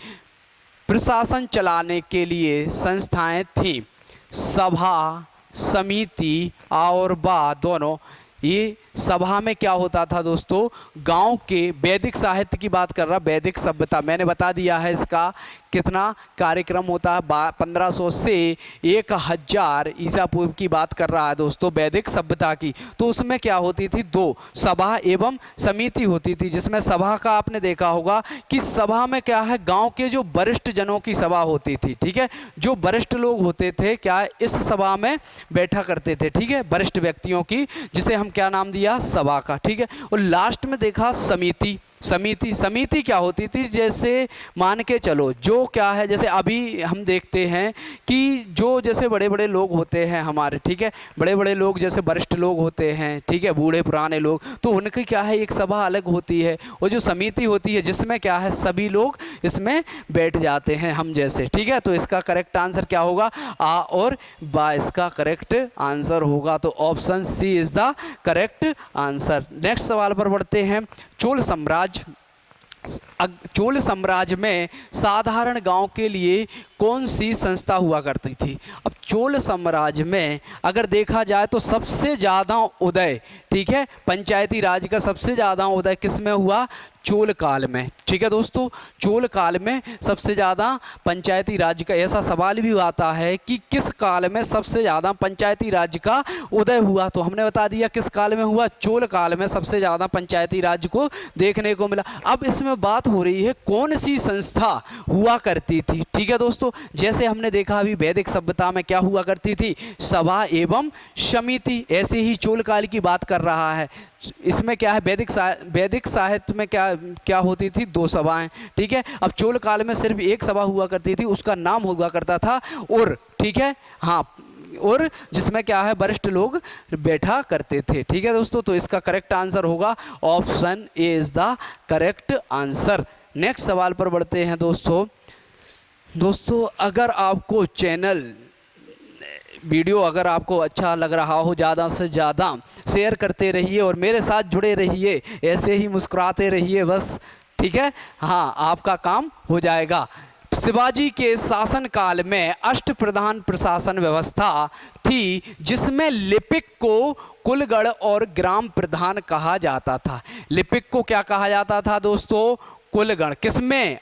प्रशासन चलाने के लिए संस्थाएं थी, सभा, समिति और दोनों, ये सभा में क्या होता था दोस्तों, गांव के वैदिक साहित्य की बात कर रहा, वैदिक सभ्यता मैंने बता दिया है इसका कितना कार्यक्रम होता है, 1500 से 1000 ईसा पूर्व की बात कर रहा है दोस्तों वैदिक सभ्यता की। तो उसमें क्या होती थी, 2 सभा एवं समिति होती थी, जिसमें सभा का आपने देखा होगा कि सभा में क्या है, गांव के जो वरिष्ठ जनों की सभा होती थी, ठीक है, जो वरिष्ठ लोग होते थे क्या इस सभा में बैठा करते थे, ठीक है, वरिष्ठ व्यक्तियों की, जिसे हम क्या नाम दिया, सभा का, ठीक है। और लास्ट में देखा समिति। समिति क्या होती थी, जैसे मान के चलो जो क्या है, जैसे अभी हम देखते हैं कि जो जैसे बड़े बड़े लोग होते हैं हमारे, ठीक है, बड़े बड़े लोग जैसे वरिष्ठ लोग होते हैं, ठीक है, बूढ़े पुराने लोग, तो उनकी क्या है एक सभा अलग होती है, और जो समिति होती है जिसमें क्या है सभी लोग इसमें बैठ जाते हैं हम जैसे, ठीक है। तो इसका करेक्ट आंसर क्या होगा, आ और बा इसका करेक्ट आंसर होगा। तो option C is the correct answer. Next सवाल पर बढ़ते हैं। चोल साम्राज्य में साधारण गांव के लिए कौन सी संस्था हुआ करती थी। अब चोल साम्राज्य में अगर देखा जाए तो सबसे ज़्यादा उदय, ठीक है, पंचायती राज का सबसे ज़्यादा उदय किस में हुआ, चोल काल में, ठीक है दोस्तों, चोल काल में सबसे ज़्यादा पंचायती राज का। ऐसा सवाल भी आता है कि किस काल में सबसे ज़्यादा पंचायती राज का उदय हुआ, तो हमने बता दिया किस काल में हुआ, चोल काल में सबसे ज़्यादा पंचायती राज को देखने को मिला। अब इसमें बात हो रही है कौन सी संस्था हुआ करती थी, ठीक है दोस्तों, जैसे हमने देखा अभी वैदिक सभ्यता में क्या हुआ करती थी, सभा एवं समिति, ऐसे ही चोल काल की बात कर रहा है। इसमें क्या है, वैदिक साहित्य में क्या होती थी, 2 सभाएं, ठीक है। अब चोल काल में सिर्फ एक सभा हुआ करती थी, उसका नाम हुआ करता था और, ठीक है, हाँ, और जिसमें क्या है वरिष्ठ लोग बैठा करते थे, ठीक है दोस्तों। तो इसका करेक्ट आंसर होगा option A is the correct answer. Next सवाल पर बढ़ते हैं दोस्तों अगर आपको वीडियो अगर आपको अच्छा लग रहा हो, ज़्यादा से ज़्यादा शेयर करते रहिए और मेरे साथ जुड़े रहिए, ऐसे ही मुस्कुराते रहिए बस, ठीक है, हाँ, आपका काम हो जाएगा। शिवाजी के शासनकाल में अष्टप्रधान प्रशासन व्यवस्था थी, जिसमें लिपिक को कुलगढ़ और ग्राम प्रधान कहा जाता था। लिपिक को क्या कहा जाता था दोस्तों, कुलगढ़, किसमें,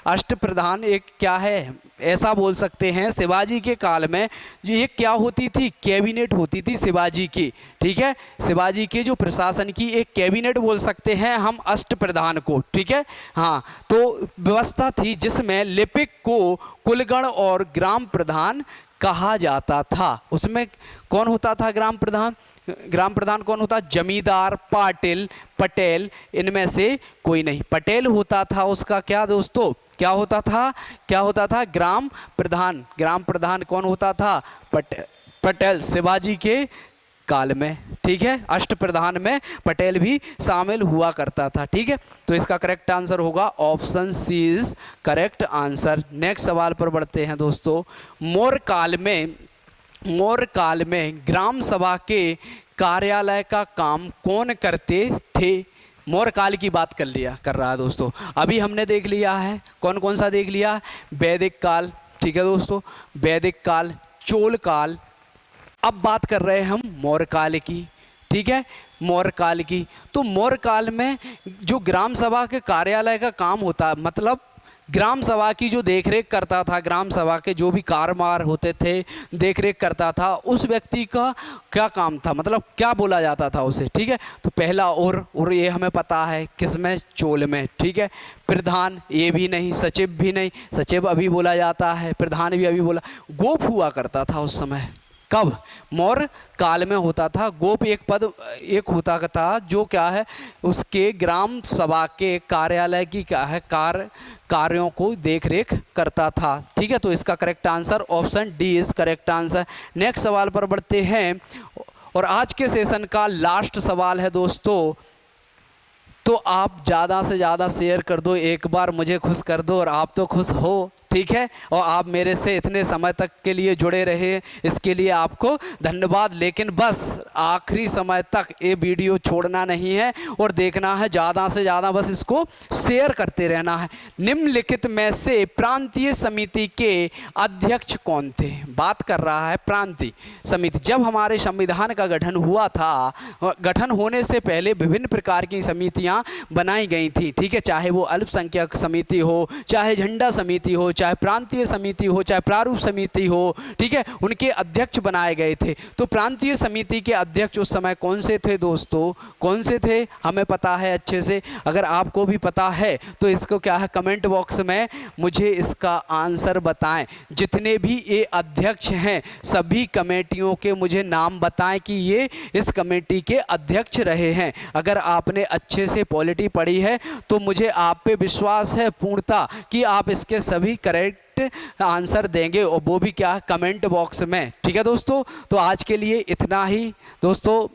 अष्टप्रधान एक क्या है, ऐसा बोल सकते हैं शिवाजी के काल में ये क्या होती थी, कैबिनेट होती थी शिवाजी की, ठीक है, शिवाजी के जो प्रशासन की एक कैबिनेट बोल सकते हैं हम अष्टप्रधान को, ठीक है, हाँ। तो व्यवस्था थी जिसमें लिपिक को कुलगढ़ और ग्राम प्रधान कहा जाता था। उसमें कौन होता था ग्राम प्रधान, ग्राम प्रधान कौन होता, जमींदार, पाटिल, पटेल, इनमें से कोई नहीं, पटेल होता था उसका क्या दोस्तों, क्या होता था ग्राम प्रधान कौन होता था, पटेल, शिवाजी के काल में, ठीक है, अष्टप्रधान में पटेल भी शामिल हुआ करता था, ठीक है। तो इसका करेक्ट आंसर होगा option C is correct answer. Next सवाल पर बढ़ते हैं दोस्तों। मौर्य काल में ग्राम सभा के कार्यालय का काम कौन करते थे। मौर्य काल की बात कर रहा है दोस्तों। अभी हमने देख लिया है कौन कौन सा देख लिया, वैदिक काल, ठीक है दोस्तों, वैदिक काल, चोल काल। अब बात कर रहे हैं हम मौर्य काल की, ठीक है, मौर्य काल की। तो मौर्य काल में जो ग्राम सभा के कार्यालय का काम होता, मतलब ग्राम सभा की जो देखरेख करता था, ग्राम सभा के जो भी कारभार होते थे देखरेख करता था, उस व्यक्ति का क्या काम था, मतलब क्या बोला जाता था उसे, ठीक है। तो पहला और ये हमें पता है किसमें, चोल में, ठीक है। प्रधान ये भी नहीं, सचिव भी नहीं, सचिव अभी बोला जाता है, प्रधान भी अभी बोला। गोप हुआ करता था उस समय, कब, मौर्य काल में होता था। गोप एक पद एक होता था जो क्या है उसके ग्राम सभा के कार्यालय की क्या है कार्यों को देखरेख करता था, ठीक है। तो इसका correct answer option D is correct answer. Next सवाल पर बढ़ते हैं और आज के सेशन का लास्ट सवाल है दोस्तों। तो आप ज़्यादा से ज़्यादा शेयर कर दो, एक बार मुझे खुश कर दो और आप तो खुश हो, ठीक है, और आप मेरे से इतने समय तक के लिए जुड़े रहे, इसके लिए आपको धन्यवाद। लेकिन बस आखिरी समय तक ये वीडियो छोड़ना नहीं है और देखना है, ज़्यादा से ज़्यादा बस इसको शेयर करते रहना है। निम्नलिखित में से प्रांतीय समिति के अध्यक्ष कौन थे? बात कर रहा है प्रांतीय समिति। जब हमारे संविधान का गठन हुआ था, गठन होने से पहले विभिन्न प्रकार की समितियां बनाई गई थी, ठीक है, चाहे वो अल्पसंख्यक समिति हो, चाहे झंडा समिति हो, चाहे प्रांतीय समिति हो, चाहे प्रारूप समिति हो, ठीक है, उनके अध्यक्ष बनाए गए थे। तो प्रांतीय समिति के अध्यक्ष उस समय कौन से थे दोस्तों? कौन से थे? हमें पता है अच्छे से। अगर आपको भी पता है तो इसको क्या है, कमेंट बॉक्स में मुझे इसका आंसर बताएं। जितने भी ये अध्यक्ष हैं सभी कमेटियों के मुझे नाम बताएं कि ये इस कमेटी के अध्यक्ष रहे हैं। अगर आपने अच्छे से पॉलिटी पढ़ी है तो मुझे आप पे विश्वास है पूर्णता कि आप इसके सभी करेक्ट आंसर देंगे, और वो भी क्या, कमेंट बॉक्स में। ठीक है दोस्तों, तो आज के लिए इतना ही। दोस्तों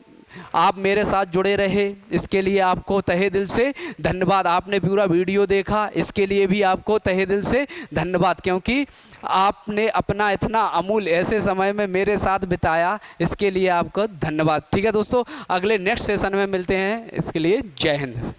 आप मेरे साथ जुड़े रहे, इसके लिए आपको तहे दिल से धन्यवाद। आपने पूरा वीडियो देखा, इसके लिए भी आपको तहे दिल से धन्यवाद, क्योंकि आपने अपना इतना अमूल्य ऐसे समय में मेरे साथ बिताया, इसके लिए आपको धन्यवाद। ठीक है दोस्तों, अगले नेक्स्ट सेशन में मिलते हैं, इसके लिए जय हिंद।